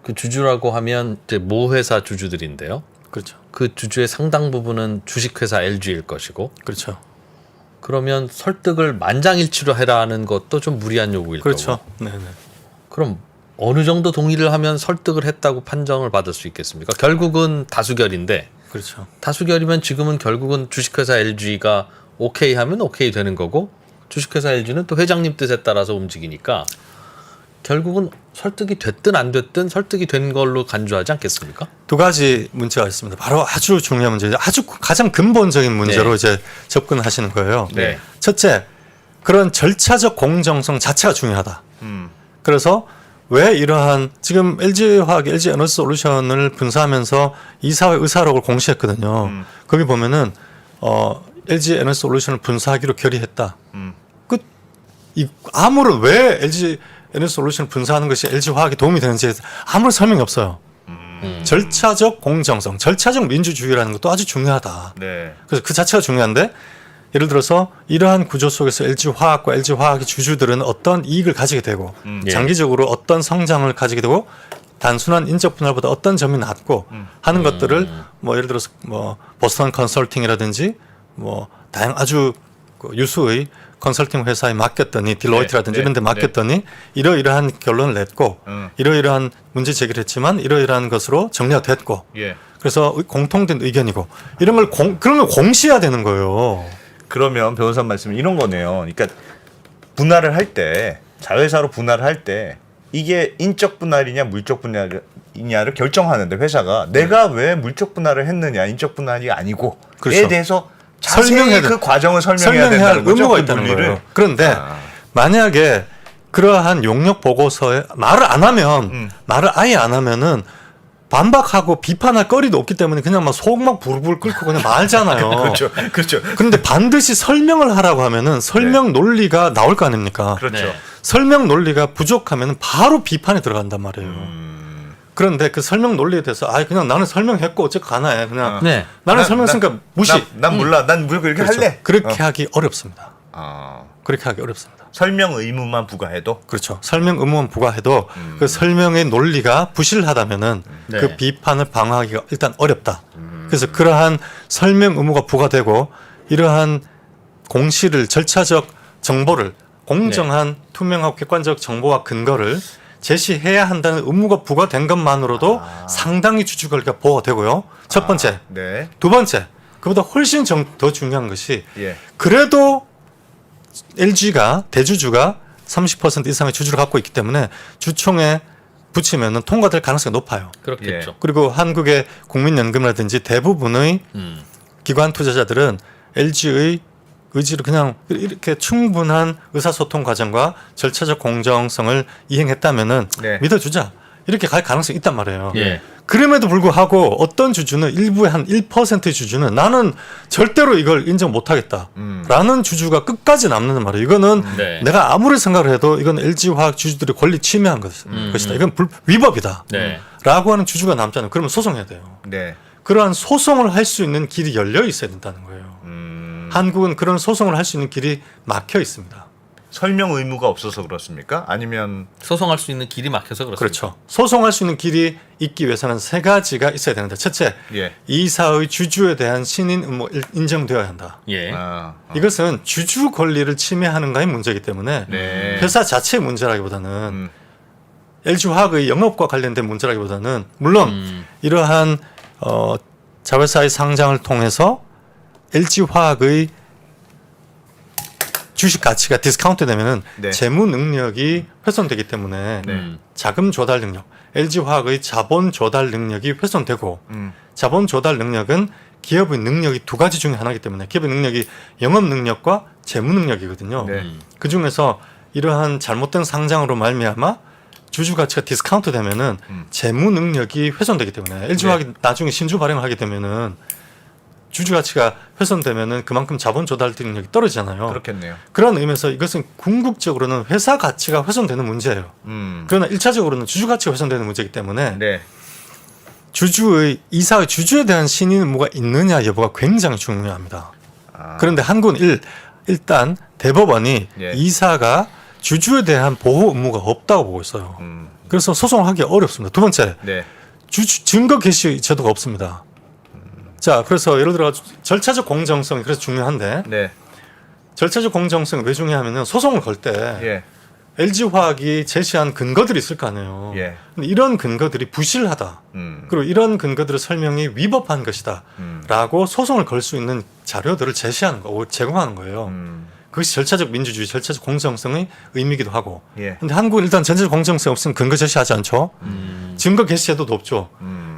그 주주라고 하면 이제 모회사 주주들인데요. 그렇죠. 그 주주의 상당 부분은 주식회사 LG일 것이고 그렇죠. 그러면 설득을 만장일치로 해라는 것도 좀 무리한 요구일 그렇죠. 거고. 네네. 그럼 어느 정도 동의를 하면 설득을 했다고 판정을 받을 수 있겠습니까? 결국은 다수결인데 그렇죠. 다수결이면 지금은 결국은 주식회사 LG가 오케이 하면 오케이 되는 거고 주식회사 LG는 또 회장님 뜻에 따라서 움직이니까 결국은 설득이 됐든 안 됐든 설득이 된 걸로 간주하지 않겠습니까? 2가지 문제가 있습니다. 바로 아주 중요한 문제, 아주 가장 근본적인 문제로 네. 이제 접근하시는 거예요. 네. 첫째, 그런 절차적 공정성 자체가 중요하다. 그래서 왜 이러한 지금 LG화학, LG 에너지 솔루션을 분사하면서 이사회 의사록을 공시했거든요. 거기 보면은 LG 에너지 솔루션을 분사하기로 결의했다. 끝. 아무런 왜 LG 에너지 솔루션을 분사하는 것이 LG화학에 도움이 되는지 아무런 설명이 없어요. 절차적 공정성, 절차적 민주주의라는 것도 아주 중요하다. 네. 그래서 그 자체가 중요한데 예를 들어서 이러한 구조 속에서 LG화학과 LG화학의 주주들은 어떤 이익을 가지게 되고 예. 장기적으로 어떤 성장을 가지게 되고 단순한 인적 분할보다 어떤 점이 낫고 하는 것들을 뭐 예를 들어서 뭐 보스턴 컨설팅이라든지 뭐 다양 아주 그 유수의 컨설팅 회사에 맡겼더니 딜로이트라든지 네, 이런 데 네, 맡겼더니 이러이러한 결론을 냈고 이러이러한 문제 제기를 했지만 이러이러한 것으로 정리가 됐고 예. 그래서 공통된 의견이고 이런 걸 그런 걸 공시해야 되는 거예요. 그러면 변호사 말씀 이런 거네요. 그러니까 분할을 할 때 자회사로 분할을 할 때 이게 인적 분할이냐 물적 분할이냐를 결정하는데 회사가 내가 왜 물적 분할을 했느냐 인적 분할이 아니고 그렇죠. 에 대해서 자세히 그 과정을 설명해야 된다는 거죠. 의무가 그 있다는 논리를. 거예요. 그런데 만약에 그러한 용역 보고서에 말을 아예 안 하면은 반박하고 비판할 거리도 없기 때문에 그냥 막 속막 부르르 끓고 그냥 말잖아요. 그렇죠. 그렇죠. 그런데 반드시 설명을 하라고 하면은 설명 논리가 나올 거 아닙니까? 그렇죠. 네. 설명 논리가 부족하면 바로 비판에 들어간단 말이에요. 그런데 그 설명 논리에 대해서 그냥 나는 설명했고 어쨌거나 해. 그냥 네. 나는 설명했으니까 무시. 난 몰라. 난 이렇게 그렇죠. 할래. 그렇게 하기 어렵습니다. 아, 그렇게 하기 어렵습니다. 설명 의무만 부과해도 그렇죠. 설명 의무만 부과해도 그 설명의 논리가 부실하다면은 네. 그 비판을 방어하기가 일단 어렵다. 그래서 그러한 설명 의무가 부과되고 이러한 공시를 절차적 정보를 공정한 투명하고 객관적 정보와 근거를 제시해야 한다는 의무가 부과된 것만으로도 상당히 주주 권리가 보호되고요. 첫 번째. 네. 두 번째. 그보다 훨씬 더 중요한 것이 예. 그래도 LG가 대주주가 30% 이상의 주주를 갖고 있기 때문에 주총에 붙이면은 통과될 가능성이 높아요. 그렇겠죠. 그리고 한국의 국민연금이라든지 대부분의 기관 투자자들은 LG의 의지를 그냥 이렇게 충분한 의사소통 과정과 절차적 공정성을 이행했다면은 네. 믿어주자 이렇게 갈 가능성이 있단 말이에요. 예. 그럼에도 불구하고 어떤 주주는 일부의 한 1%의 주주는 나는 절대로 이걸 인정 못하겠다. 라는 주주가 끝까지 남는 말이에요. 이거는 네. 내가 아무리 생각을 해도 이건 LG화학 주주들의 권리 침해한 것이다. 이건 위법이다. 네. 라고 하는 주주가 남잖아요. 그러면 소송해야 돼요. 네. 그러한 소송을 할 수 있는 길이 열려 있어야 된다는 거예요. 한국은 그런 소송을 할 수 있는 길이 막혀 있습니다. 설명 의무가 없어서 그렇습니까? 아니면 소송할 수 있는 길이 막혀서 그렇습니다. 그렇죠. 소송할 수 있는 길이 있기 위해서는 세 가지가 있어야 되는데, 첫째, 예. 이사의 주주에 대한 신인 의무 인정되어야 한다. 예. 이것은 주주 권리를 침해하는가의 문제이기 때문에 네. 회사 자체의 문제라기보다는 LG화학의 영업과 관련된 문제라기보다는 물론 이러한 자회사의 상장을 통해서 LG화학의 주식 가치가 디스카운트 되면은 네. 재무 능력이 훼손되기 때문에 네. 자금 조달 능력, LG화학의 자본 조달 능력이 훼손되고 자본 조달 능력은 기업의 능력이 두 가지 중에 하나이기 때문에 기업의 능력이 영업 능력과 재무 능력이거든요. 네. 그 중에서 이러한 잘못된 상장으로 말미암아 주주 가치가 디스카운트 되면은 재무 능력이 훼손되기 때문에 LG화학이 나중에 신주 발행을 하게 되면은 주주 가치가 훼손되면은 그만큼 자본 조달 능력이 떨어지잖아요. 그렇겠네요. 그런 의미에서 이것은 궁극적으로는 회사 가치가 훼손되는 문제예요. 그러나 1차적으로는 주주 가치가 훼손되는 문제이기 때문에 네. 이사의 주주에 대한 신인 의무가 있느냐 여부가 굉장히 중요합니다. 그런데 한국은 일단 대법원이 예. 이사가 주주에 대한 보호 의무가 없다고 보고 있어요. 그래서 소송을 하기 어렵습니다. 두 번째, 네. 증거 개시 제도가 없습니다. 자, 그래서 예를 들어 절차적 공정성이 그래서 중요한데 네. 절차적 공정성이 왜 중요하면은 소송을 걸 때 예. LG화학이 제시한 근거들이 있을 거 아니에요. 예. 근데 이런 근거들이 부실하다. 그리고 이런 근거들의 설명이 위법한 것이다. 라고 소송을 걸 수 있는 자료들을 제시하는 거, 제공하는 거예요. 그것이 절차적 민주주의, 절차적 공정성의 의미이기도 하고. 예. 근데 한국은 일단 전체적 공정성이 없으면 근거 제시하지 않죠. 증거 개시 제도도 없죠.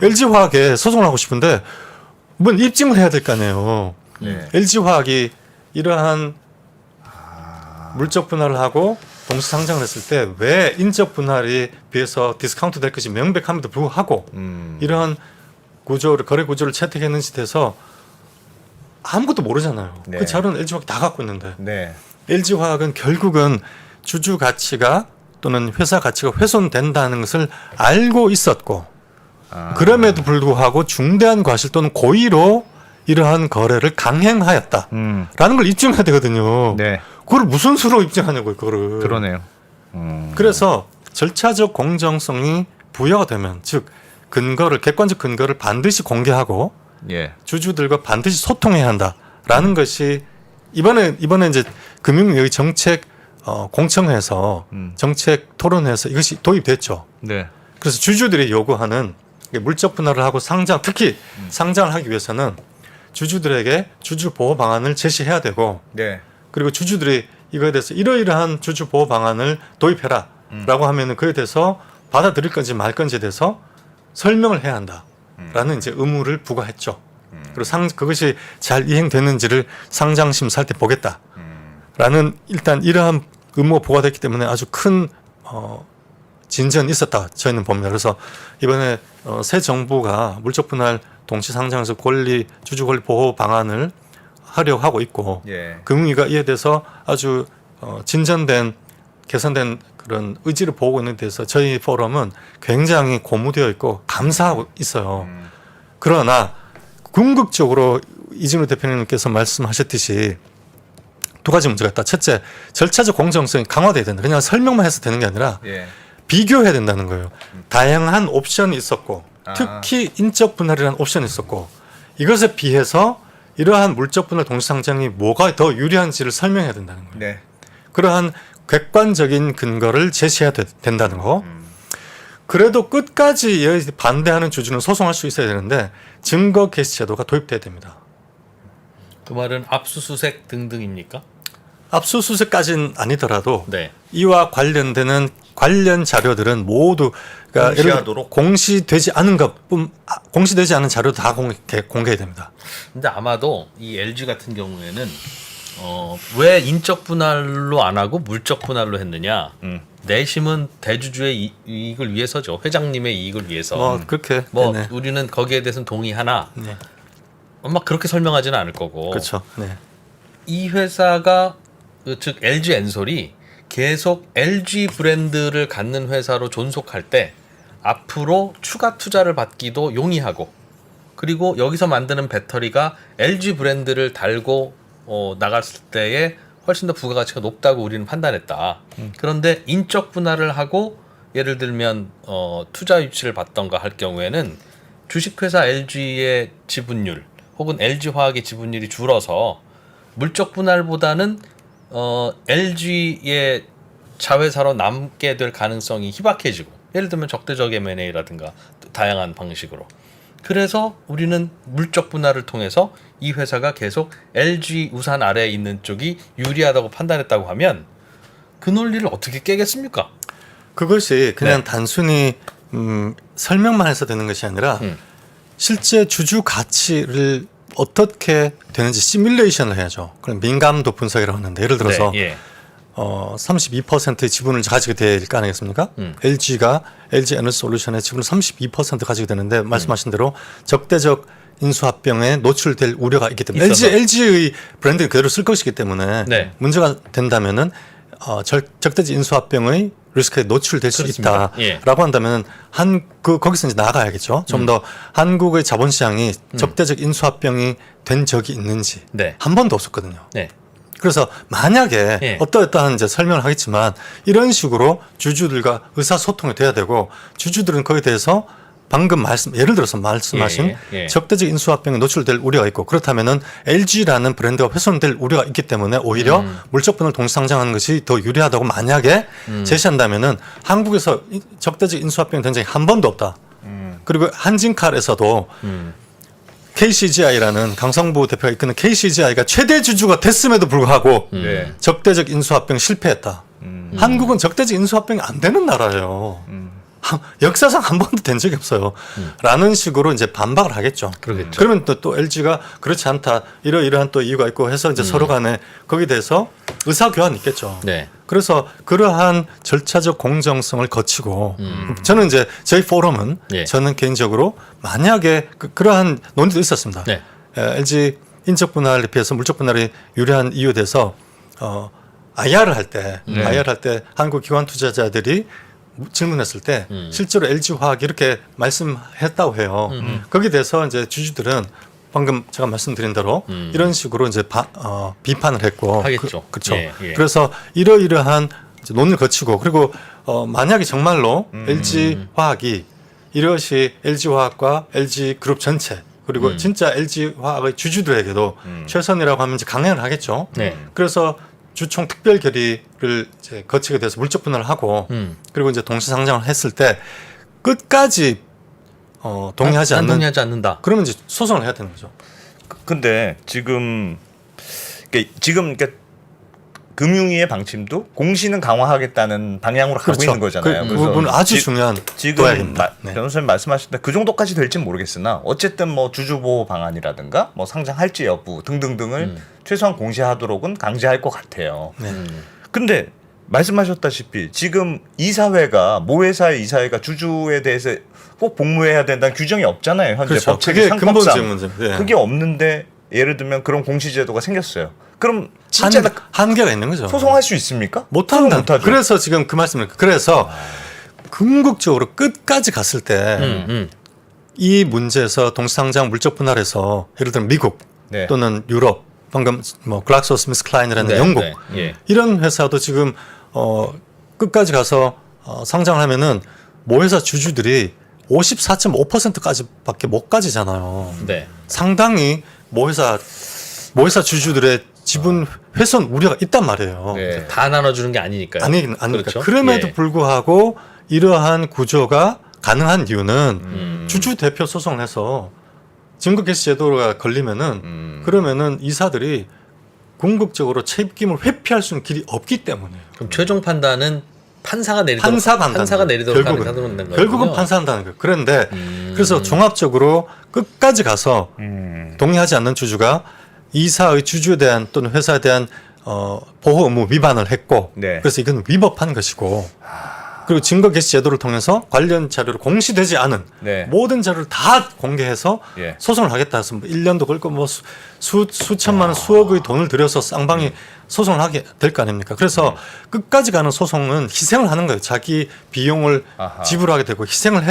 LG화학에 소송을 하고 싶은데 뭔 입증을 해야 될 거 아니에요. 네. LG화학이 이러한 물적 분할을 하고 동시 상장을 했을 때 왜 인적 분할에 비해서 디스카운트 될 것이 명백함에도 불구하고 이러한 구조를 거래 구조를 채택했는지 대해서 아무것도 모르잖아요. 네. 그 자료는 LG화학이 다 갖고 있는데 네. LG화학은 결국은 주주 가치가 또는 회사 가치가 훼손된다는 것을 알고 있었고 그럼에도 불구하고 중대한 과실 또는 고의로 이러한 거래를 강행하였다라는 걸 입증해야 되거든요. 네. 그걸 무슨 수로 입증하냐고요, 그거를. 그러네요. 그래서 절차적 공정성이 부여가 되면, 즉 근거를 객관적 근거를 반드시 공개하고 예. 주주들과 반드시 소통해야 한다라는 것이 이번에 이제 금융위의 정책 공청회에서 정책 토론회에서 이것이 도입됐죠. 네. 그래서 주주들이 요구하는 물적 분할을 하고 특히 상장을 하기 위해서는 주주들에게 주주 보호 방안을 제시해야 되고 네. 그리고 주주들이 이거에 대해서 이러이러한 주주 보호 방안을 도입해라라고 하면은 그에 대해서 받아들일 건지 말 건지에 대해서 설명을 해야 한다라는 이제 의무를 부과했죠. 그리고 그것이 잘 이행되는지를 상장 심사할 때 보겠다라는 일단 이러한 의무가 부과됐기 때문에 아주 큰 진전이 있었다 저희는 봅니다. 그래서 이번에 새 정부가 물적 분할 동시 상장에서 주주 권리 보호 방안을 하려고 하고 있고 예. 금융위가 이에 대해서 아주 진전된 개선된 그런 의지를 보이고 있는 데서 저희 포럼은 굉장히 고무되어 있고 감사하고 있어요. 그러나 궁극적으로 이진우 대표님께서 말씀하셨듯이 두 가지 문제가 있다. 첫째, 절차적 공정성이 강화돼야 된다. 그냥 설명만 해서 되는 게 아니라 예. 비교해야 된다는 거예요. 다양한 옵션이 있었고 특히 인적 분할이라는 옵션이 있었고 이것에 비해서 이러한 물적 분할 동시상장이 뭐가 더 유리한지를 설명해야 된다는 거예요. 네. 그러한 객관적인 근거를 제시해야 된다는 거. 그래도 끝까지 반대하는 주주는 소송할 수 있어야 되는데 증거 개시 제도가 도입돼야 됩니다. 그 말은 압수수색 등등입니까? 압수수색까지는 아니더라도 네. 이와 관련되는 관련 자료들은 모두 그러니까 예를 들어 공시하도록? 공시되지 않은 자료도 다 공개해야 됩니다. 근데 아마도 이 LG 같은 경우에는 왜 인적 분할로 안 하고 물적 분할로 했느냐? 내심은 대주주의 이익을 위해서죠. 회장님의 이익을 위해서. 뭐 그렇게 뭐 네네. 우리는 거기에 대해서는 동의하나 네. 막 그렇게 설명하지는 않을 거고. 그렇죠. 네. 이 회사가 즉 LG 엔솔이 계속 LG 브랜드를 갖는 회사로 존속할 때 앞으로 추가 투자를 받기도 용이하고 그리고 여기서 만드는 배터리가 LG 브랜드를 달고 나갔을 때에 훨씬 더 부가가치가 높다고 우리는 판단했다. 그런데 인적 분할을 하고 예를 들면 투자 유치를 받던가 할 경우에는 주식회사 LG의 지분율 혹은 LG화학의 지분율이 줄어서 물적 분할보다는 LG의 자회사로 남게 될 가능성이 희박해지고 예를 들면 적대적 M&A라든가 또 다양한 방식으로 그래서 우리는 물적 분할을 통해서 이 회사가 계속 LG 우산 아래에 있는 쪽이 유리하다고 판단했다고 하면 그 논리를 어떻게 깨겠습니까? 그것이 그냥 네. 단순히 설명만 해서 되는 것이 아니라 실제 주주 가치를 어떻게 되는지 시뮬레이션을 해야죠. 그럼 민감도 분석이라고 하는데 예를 들어서 네, 예. 32%의 지분을 가지게 될 거 아니겠습니까? LG가 LG 에너지솔루션의 지분을 32% 가지게 되는데 말씀하신 대로 적대적 인수합병에 노출될 우려가 있기 때문에 있어서. LG의 브랜드를 그대로 쓸 것이기 때문에 네. 문제가 된다면은 적대적 인수합병의 리스크에 노출될 수 그렇습니다. 있다라고 한다면 거기서 이제 나가야겠죠. 좀 더 한국의 자본시장이 적대적 인수합병이 된 적이 있는지 네. 한 번도 없었거든요. 네. 그래서 만약에 예. 어떠한 이제 설명을 하겠지만 이런 식으로 주주들과 의사소통이 돼야 되고 주주들은 거기에 대해서 방금 예를 들어서 말씀하신 예. 적대적 인수합병에 노출될 우려가 있고 그렇다면은 LG라는 브랜드가 훼손될 우려가 있기 때문에 오히려 물적분을 동시상장하는 것이 더 유리하다고 만약에 제시한다면은 한국에서 적대적 인수합병 된 적이 한 번도 없다. 그리고 한진칼에서도 KCGI라는 강성부 대표가 이끄는 KCGI가 최대 주주가 됐음에도 불구하고 네. 적대적 인수합병 실패했다. 한국은 적대적 인수합병이 안 되는 나라예요. 역사상 한 번도 된 적이 없어요. 라는 식으로 이제 반박을 하겠죠. 그러겠죠. 그러면 또 LG가 그렇지 않다. 이러이러한 또 이유가 있고 해서 이제 서로 간에 거기에 대해서 의사교환이 있겠죠. 네. 그래서 그러한 절차적 공정성을 거치고 저는 이제 저희 포럼은 예. 저는 개인적으로 만약에 그러한 논의도 있었습니다. 네. LG 인적 분할에 비해서 물적 분할이 유리한 이유에 대해서 IR을 할 때 한국 기관 투자자들이 질문했을 때 실제로 LG화학이 이렇게 말씀했다고 해요. 거기에 대해서 이제 주주들은 방금 제가 말씀드린 대로 이런 식으로 이제 비판을 했고 하겠죠. 그렇죠. 예, 예. 그래서 이러이러한 이제 논의를 거치고 그리고 만약에 정말로 LG화학이 이것이 LG화학과 LG그룹 전체 그리고 진짜 LG화학의 주주들에게도 최선이라고 하면 이제 강행을 하겠죠. 네. 그래서 주총 특별 결의를 이제 거치게 돼서 물적 분할을 하고 그리고 이제 동시 상장을 했을 때 끝까지 동의하지 않는 동의하지 않는다. 그러면 이제 소송을 해야 되는 거죠. 근데 지금 금융위의 방침도 공시는 강화하겠다는 방향으로 가고 있는 거잖아요. 그 부분은 아주 중요한 지금 도약입니다. 네. 변호사님 말씀하신 그 정도까지 될지는 모르겠으나 어쨌든 뭐 주주보호 방안이라든가 뭐 상장할지 여부 등등등을 최소한 공시하도록은 강제할 것 같아요. 네. 근데 말씀하셨다시피 지금 이사회가 모회사의 이사회가 주주에 대해서 꼭 복무해야 된다는 규정이 없잖아요. 현재 그렇죠. 법체계 그게 상법상. 근본적인 문제입니다. 네. 그게 없는데 예를 들면 그런 공시제도가 생겼어요. 그럼 진짜 한계가 있는 거죠. 소송할 수 있습니까? 못한다. 못하죠. 그래서 지금 그 말씀을 그래서 궁극적으로 끝까지 갔을 때 이 문제에서 동시상장 물적 분할에서 예를 들면 미국 네. 또는 유럽 방금 뭐 글락소스미스클라인이라는 영국 예. 이런 회사도 지금 끝까지 가서 상장을 하면은 모회사 주주들이 54.5%까지밖에 못 가지잖아요. 네. 상당히 모회사 주주들의 지분 훼손 우려가 있단 말이에요. 네. 다 나눠주는 게 아니니까요. 아니니까. 그렇죠? 그럼에도 예. 불구하고 이러한 구조가 가능한 이유는 주주 대표 소송을 해서 증거 개시 제도가 걸리면은 그러면은 이사들이 궁극적으로 책임을 회피할 수 있는 길이 없기 때문이에요. 그럼 최종 판단은 판사가 내리도록 판사가 내리도록 하는 거군요. 결국은 판사한다는 거예요. 그런데 그래서 종합적으로 끝까지 가서 동의하지 않는 주주가 이사의 주주에 대한 또는 회사에 대한 보호 의무 위반을 했고 네. 그래서 이건 위법한 것이고 그리고 증거 개시 제도를 통해서 관련 자료를 공시되지 않은 네. 모든 자료를 다 공개해서 예. 소송을 하겠다 해서 뭐 1년도 걸고 뭐 수천만 원 수억의 돈을 들여서 쌍방이 소송을 하게 될 거 아닙니까? 그래서 끝까지 가는 소송은 희생을 하는 거예요. 자기 비용을 아하. 지불하게 되고 희생을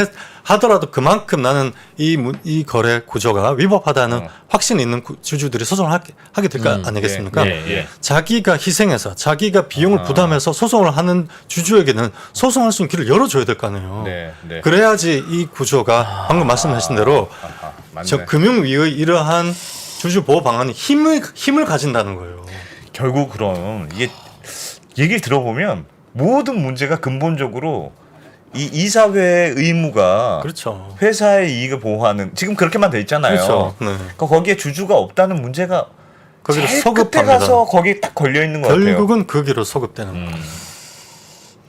하더라도 그만큼 나는 이 거래 구조가 위법하다는 확신이 있는 주주들이 소송을 하게 될 거 아니겠습니까? 예. 자기가 희생해서 자기가 비용을 부담해서 소송을 하는 주주에게는 소송할 수 있는 길을 열어줘야 될 거 아니에요. 네. 네. 그래야지 이 구조가 방금 말씀하신 대로 아하, 맞네. 저 금융위의 이러한 주주 보호 방안이 힘을 가진다는 거예요. 결국 그럼 이게 얘기를 들어보면 모든 문제가 근본적으로 이 이사회의 의무가 그렇죠. 회사의 이익을 보호하는 지금 그렇게만 돼 있잖아요. 그렇죠. 네. 그러니까 거기에 주주가 없다는 문제가 거기로 제일 끝에 소급합니다. 가서 거기에 딱 걸려 있는 것 같아요. 결국은 그 길로 소급되는 거예요.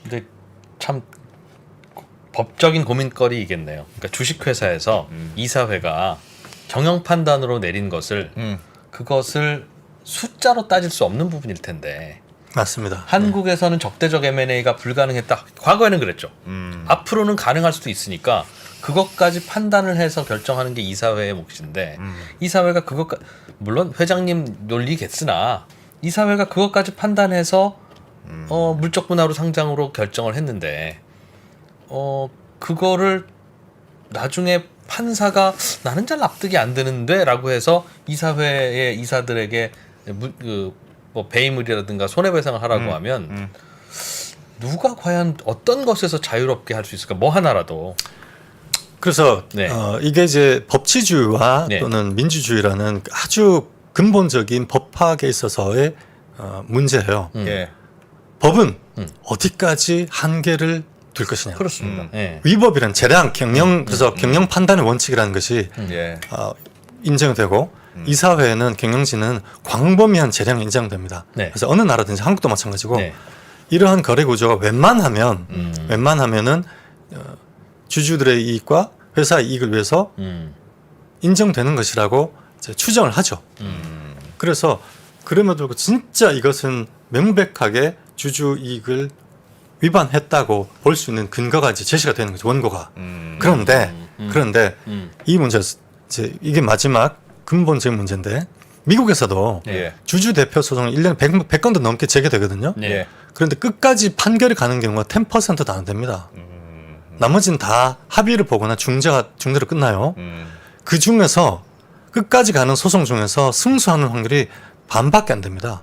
근데 참 법적인 고민거리이겠네요. 그러니까 주식회사에서 이사회가 경영 판단으로 내린 것을 그것을 숫자로 따질 수 없는 부분일 텐데 맞습니다. 한국에서는 적대적 M&A가 불가능했다. 과거에는 그랬죠. 앞으로는 가능할 수도 있으니까 그것까지 판단을 해서 결정하는 게 이사회의 몫인데 이사회가 물론 회장님 논리겠으나 이사회가 그것까지 판단해서 물적 분할로 상장으로 결정을 했는데 그거를 나중에 판사가 나는 잘 납득이 안 되는데 라고 해서 이사회의 이사들에게 뭐 배임을이라든가 손해배상을 하라고 하면 누가 과연 어떤 것에서 자유롭게 할 수 있을까? 뭐 하나라도. 그래서 네. 이게 이제 법치주의와 네. 또는 민주주의라는 아주 근본적인 법학에 있어서의 문제예요. 예. 법은 어디까지 한계를 둘 것이냐. 그렇습니다. 예. 위법이란 재량, 경영, 그래서 경영 판단의 원칙이라는 것이 예. 인정되고 이사회에는 경영진은 광범위한 재량이 인정됩니다. 네. 그래서 어느 나라든지 한국도 마찬가지고 네. 이러한 거래 구조가 웬만하면은 주주들의 이익과 회사의 이익을 위해서 인정되는 것이라고 이제 추정을 하죠. 그래서 그럼에도 불구하고 진짜 이것은 명백하게 주주 이익을 위반했다고 볼 수 있는 근거가 이제 제시가 되는 거죠. 원고가. 그런데 이 문제 이제 이게 마지막 근본적인 문제인데 미국에서도 예. 주주 대표 소송이 1년에 100건도 넘게 제기되거든요. 네. 예. 그런데 끝까지 판결이 가는 경우가 10%도 안 됩니다. 나머지는 다 합의를 보거나 중재로 끝나요. 그 중에서 끝까지 가는 소송 중에서 승소하는 확률이 반밖에 안 됩니다.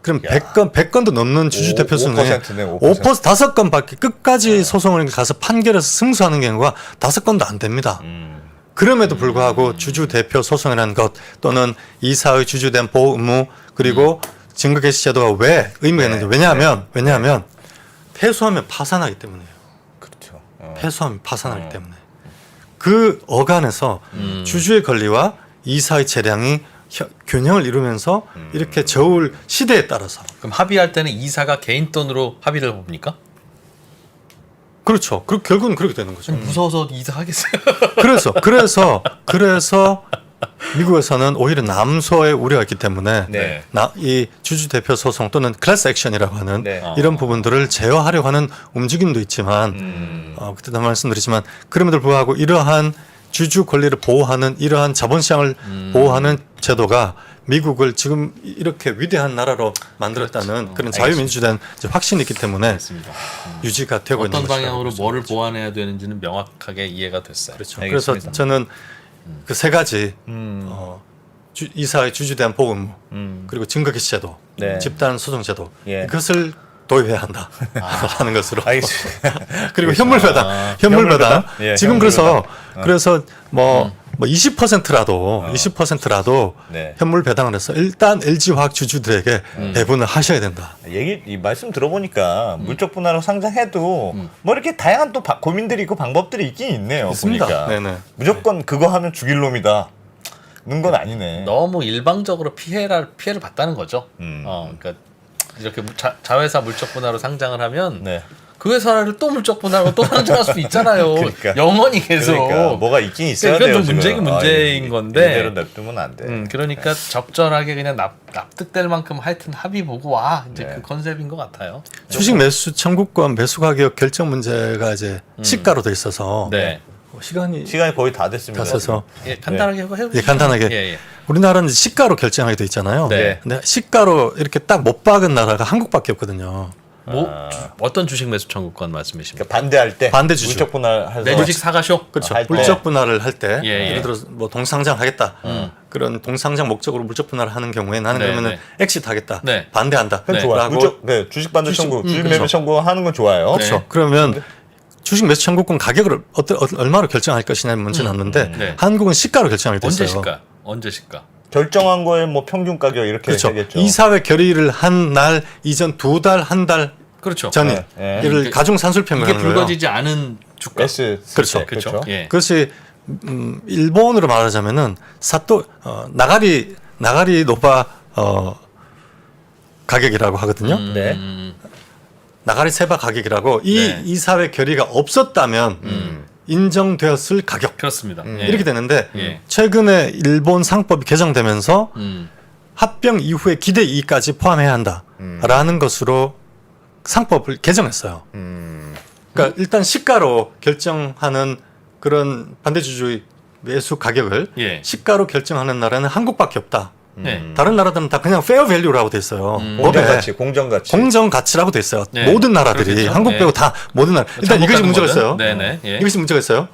그럼 100건도 넘는 주주 대표 소송에 5%네, 5% 5건밖에 끝까지 소송을 가서 판결해서 승소하는 경우가 5건도 안 됩니다. 그럼에도 불구하고 주주 대표 소송이라는 것 또는 이사의 주주된 보호 의무 그리고 증거 개시 제도가 왜 의미가 있는지 왜냐하면 패소하면 파산하기 때문이에요. 그렇죠. 패소하면 파산하기 때문에 그 어간에서 주주의 권리와 이사의 재량이 균형을 이루면서 이렇게 저울 시대에 따라서 그럼 합의할 때는 이사가 개인 돈으로 합의를 봅니까? 그렇죠. 결국은 그렇게 되는 거죠. 무서워서 이사 하겠어요. 그래서 미국에서는 오히려 남소의 우려가 있기 때문에 네. 이 주주 대표 소송 또는 클래스 액션이라고 하는 네. 이런 부분들을 제어하려고 하는 움직임도 있지만 그때도 말씀드리지만 그럼에도 불구하고 이러한 주주 권리를 보호하는 이러한 자본시장을 보호하는 제도가 미국을 지금 이렇게 위대한 나라로 만들었다는 그런 자유민주주의에 확신이 있기 때문에 알겠습니다. 유지가 되고 있는 어떤 것이라고 방향으로 볼수 뭐를 있죠. 보완해야 되는지는 명확하게 이해가 됐어요. 그렇죠. 알겠습니다. 그래서 저는 그 세 가지 이사의 주주에 대한 보호 의무 그리고 증거 개시 제도, 네. 집단 소송 제도 예. 이것을 도입해야 한다 하는 것으로 알겠습니다. 그리고 현물 배당, 현물 배당. 예, 지금 현물 그래서 뭐 20%라도 네. 현물 배당을 해서 일단 LG화학 주주들에게 배분을 하셔야 된다. 이 말씀 들어보니까 물적 분할로 상장해도 뭐 이렇게 다양한 또 고민들이 있고 방법들이 있긴 있네요. 있습니다. 보니까 네네. 무조건 그거 하면 죽일 놈이다. 는 건 아니네. 너무 일방적으로 피해를 봤다는 거죠. 그러니까 이렇게 자회사 물적 분할로 상장을 하면 네. 그 회사를 또 물적 분할하고 또 상장할 수도 있잖아요. 그러니까. 영원히 계속. 그러니까 뭐가 있긴 있어야 그건 돼요. 좀 지금. 문제인 건데. 이대로 냅두면 안 돼. 그러니까 적절하게 그냥 납득될 만큼 하여튼 합의 보고 와 이제 네. 그 컨셉인 것 같아요. 주식 매수 청구권 매수 가격 결정 문제가 이제 시가로 돼 있어서 네. 시간이 거의 다 됐습니다. 다 써서 예, 간단하게 해보시죠. 예, 간단하게 예. 우리나라는 시가로 결정하게 돼 있잖아요. 네. 근데 시가로 이렇게 딱 못 박은 나라가 한국밖에 없거든요. 어떤 주식 매수 청구권 말씀이십니까? 그러니까 반대할 때 반대 주주. 물적 분할해서 내 주식 사가쇼. 그렇죠. 할 때. 물적 분할을 할 때 예, 예. 예를 들어서 뭐 동상장 하겠다. 그런 동상장 목적으로 물적 분할을 하는 경우에 나는 네, 그러면은 네. 엑시트 하겠다. 네. 반대한다. 그건 네. 좋아요. 라고 주식 반대 청구, 주식 매매 그렇죠. 청구하는 건 좋아요. 그렇죠. 네. 그러면 주식 매수 청구권 가격을 얼마로 결정할 것이냐는 문제는 없는데 네. 한국은 시가로 결정하게 됐어요. 언제 시가? 결정한 거에 뭐 평균 가격 이렇게 그렇죠. 되겠죠. 이사회 결의를 한 날 이전 2달, 한 달 그렇죠. 전에 네. 이를 가중 산술평을 이게 하는 거예요. 불거지지 않은 주가. S 그렇죠. 그렇죠. 예. 그것이 일본으로 말하자면은 사또 나가리 노바 가격이라고 하거든요. 네. 나가리 세바 가격이라고 이 네. 이사회 결의가 없었다면 인정되었을 가격 그렇습니다. 예. 이렇게 되는데 예. 최근에 일본 상법이 개정되면서 음. 합병 이후에 기대 이익까지 포함해야 한다라는 것으로 상법을 개정했어요. 그러니까 일단 시가로 결정하는 그런 반대주주의 매수 가격을 예. 시가로 결정하는 나라는 한국밖에 없다. 네. 다른 나라들은 다 그냥 페어 밸류라고 돼 있어요. 법에 공정가치. 공정 가치라고 돼 있어요. 네. 모든 나라들이 그렇겠죠. 한국 빼고 네. 다 모든 나라. 일단 잘못 이것이 가는 문제가 거든. 있어요. 네네. 예. 이것이 문제가 있어요.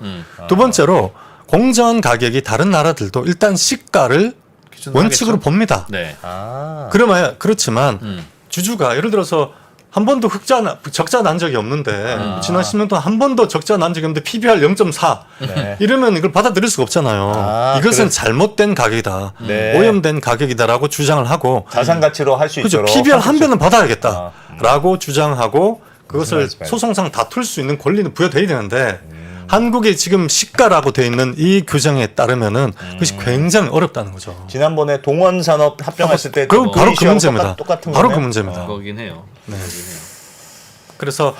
두 번째로 공정 가격이 다른 나라들도 일단 시가를 기준으로 원칙으로 하겠죠? 봅니다. 네. 그러면 그렇지만 주주가 예를 들어서 한 번도 적자 난 적이 없는데 지난 10년 동안 한 번도 적자 난 적이 없는데 PBR 0.4 네. 이러면 이걸 받아들일 수가 없잖아요. 이것은 잘못된 가격이다. 네. 오염된 가격이다라고 주장을 하고 자산 가치로 할 수 그죠. 있도록 PBR 한 배는 받아야겠다라고 주장하고 그것을 말씀하시죠? 소송상 다툴 수 있는 권리는 부여돼야 되는데 한국에 지금 시가라고 돼 있는 이 규정에 따르면은 그것이 굉장히 어렵다는 거죠. 지난번에 동원산업 합병했을 때 바로 그 이슈하고 문제입니다. 똑같은 바로 거네요? 그 문제입니다. 그거긴 해요. 그래서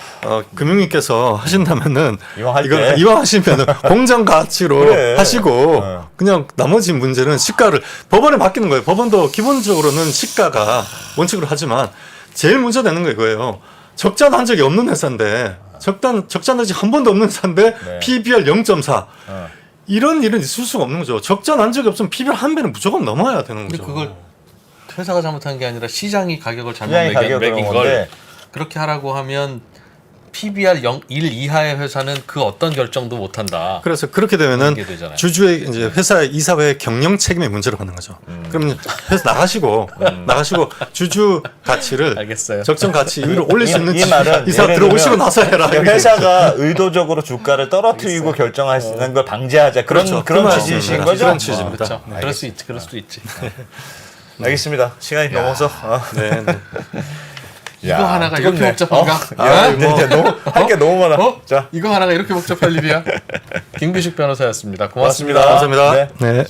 금융위께서 하신다면은 이왕 할 이거 때. 이왕 하시면은 공정 가치로 그래. 하시고 그냥 나머지 문제는 시가를 법원에 맡기는 거예요. 법원도 기본적으로는 시가가 원칙으로 하지만 제일 문제되는 거 이거예요. 적자 난 적이 없는 회사인데 적자 난 적이 한 번도 없는 회사인데 네. PBR 0.4 이런 일은 있을 수가 없는 거죠. 적자 난 적이 없으면 PBR 한 배는 무조건 넘어야 되는 근데 거죠. 그걸 회사가 잘못한 게 아니라 시장이 가격을 잘못 시장이 가격을 매긴 그런 걸 건데. 그렇게 하라고 하면 PBR 1 이하의 회사는 그 어떤 결정도 못 한다. 그래서 그렇게 되면은 그게 되잖아요. 주주의 이제 회사 이사회의 경영 책임의 문제로 가는 거죠. 그러면 회사 나가시고 주주 가치를 알겠어요. 적정 가치 위로 올릴 수 있는 이 말은 이사 예를 들어오시고 들면 나서 해라. 그러니까 회사가 의도적으로 주가를 떨어뜨리고 결정하는 걸 방지하자 그런 그렇죠. 그런 그 취지이신 말씀입니다. 거죠? 그런 취지입니다. 그렇죠. 네. 그럴 수 있지. 그럴 수도 있지. 알겠습니다. 시간이 넘어서 네, 네. 이거 하나가 이렇게 복잡한가? 야, 이제 너무 할 게 너무 많아. 자, 이거 하나가 이렇게 복잡할 일이야? 김규식 변호사였습니다. 고맙습니다. 고맙습니다. 감사합니다. 네. 네.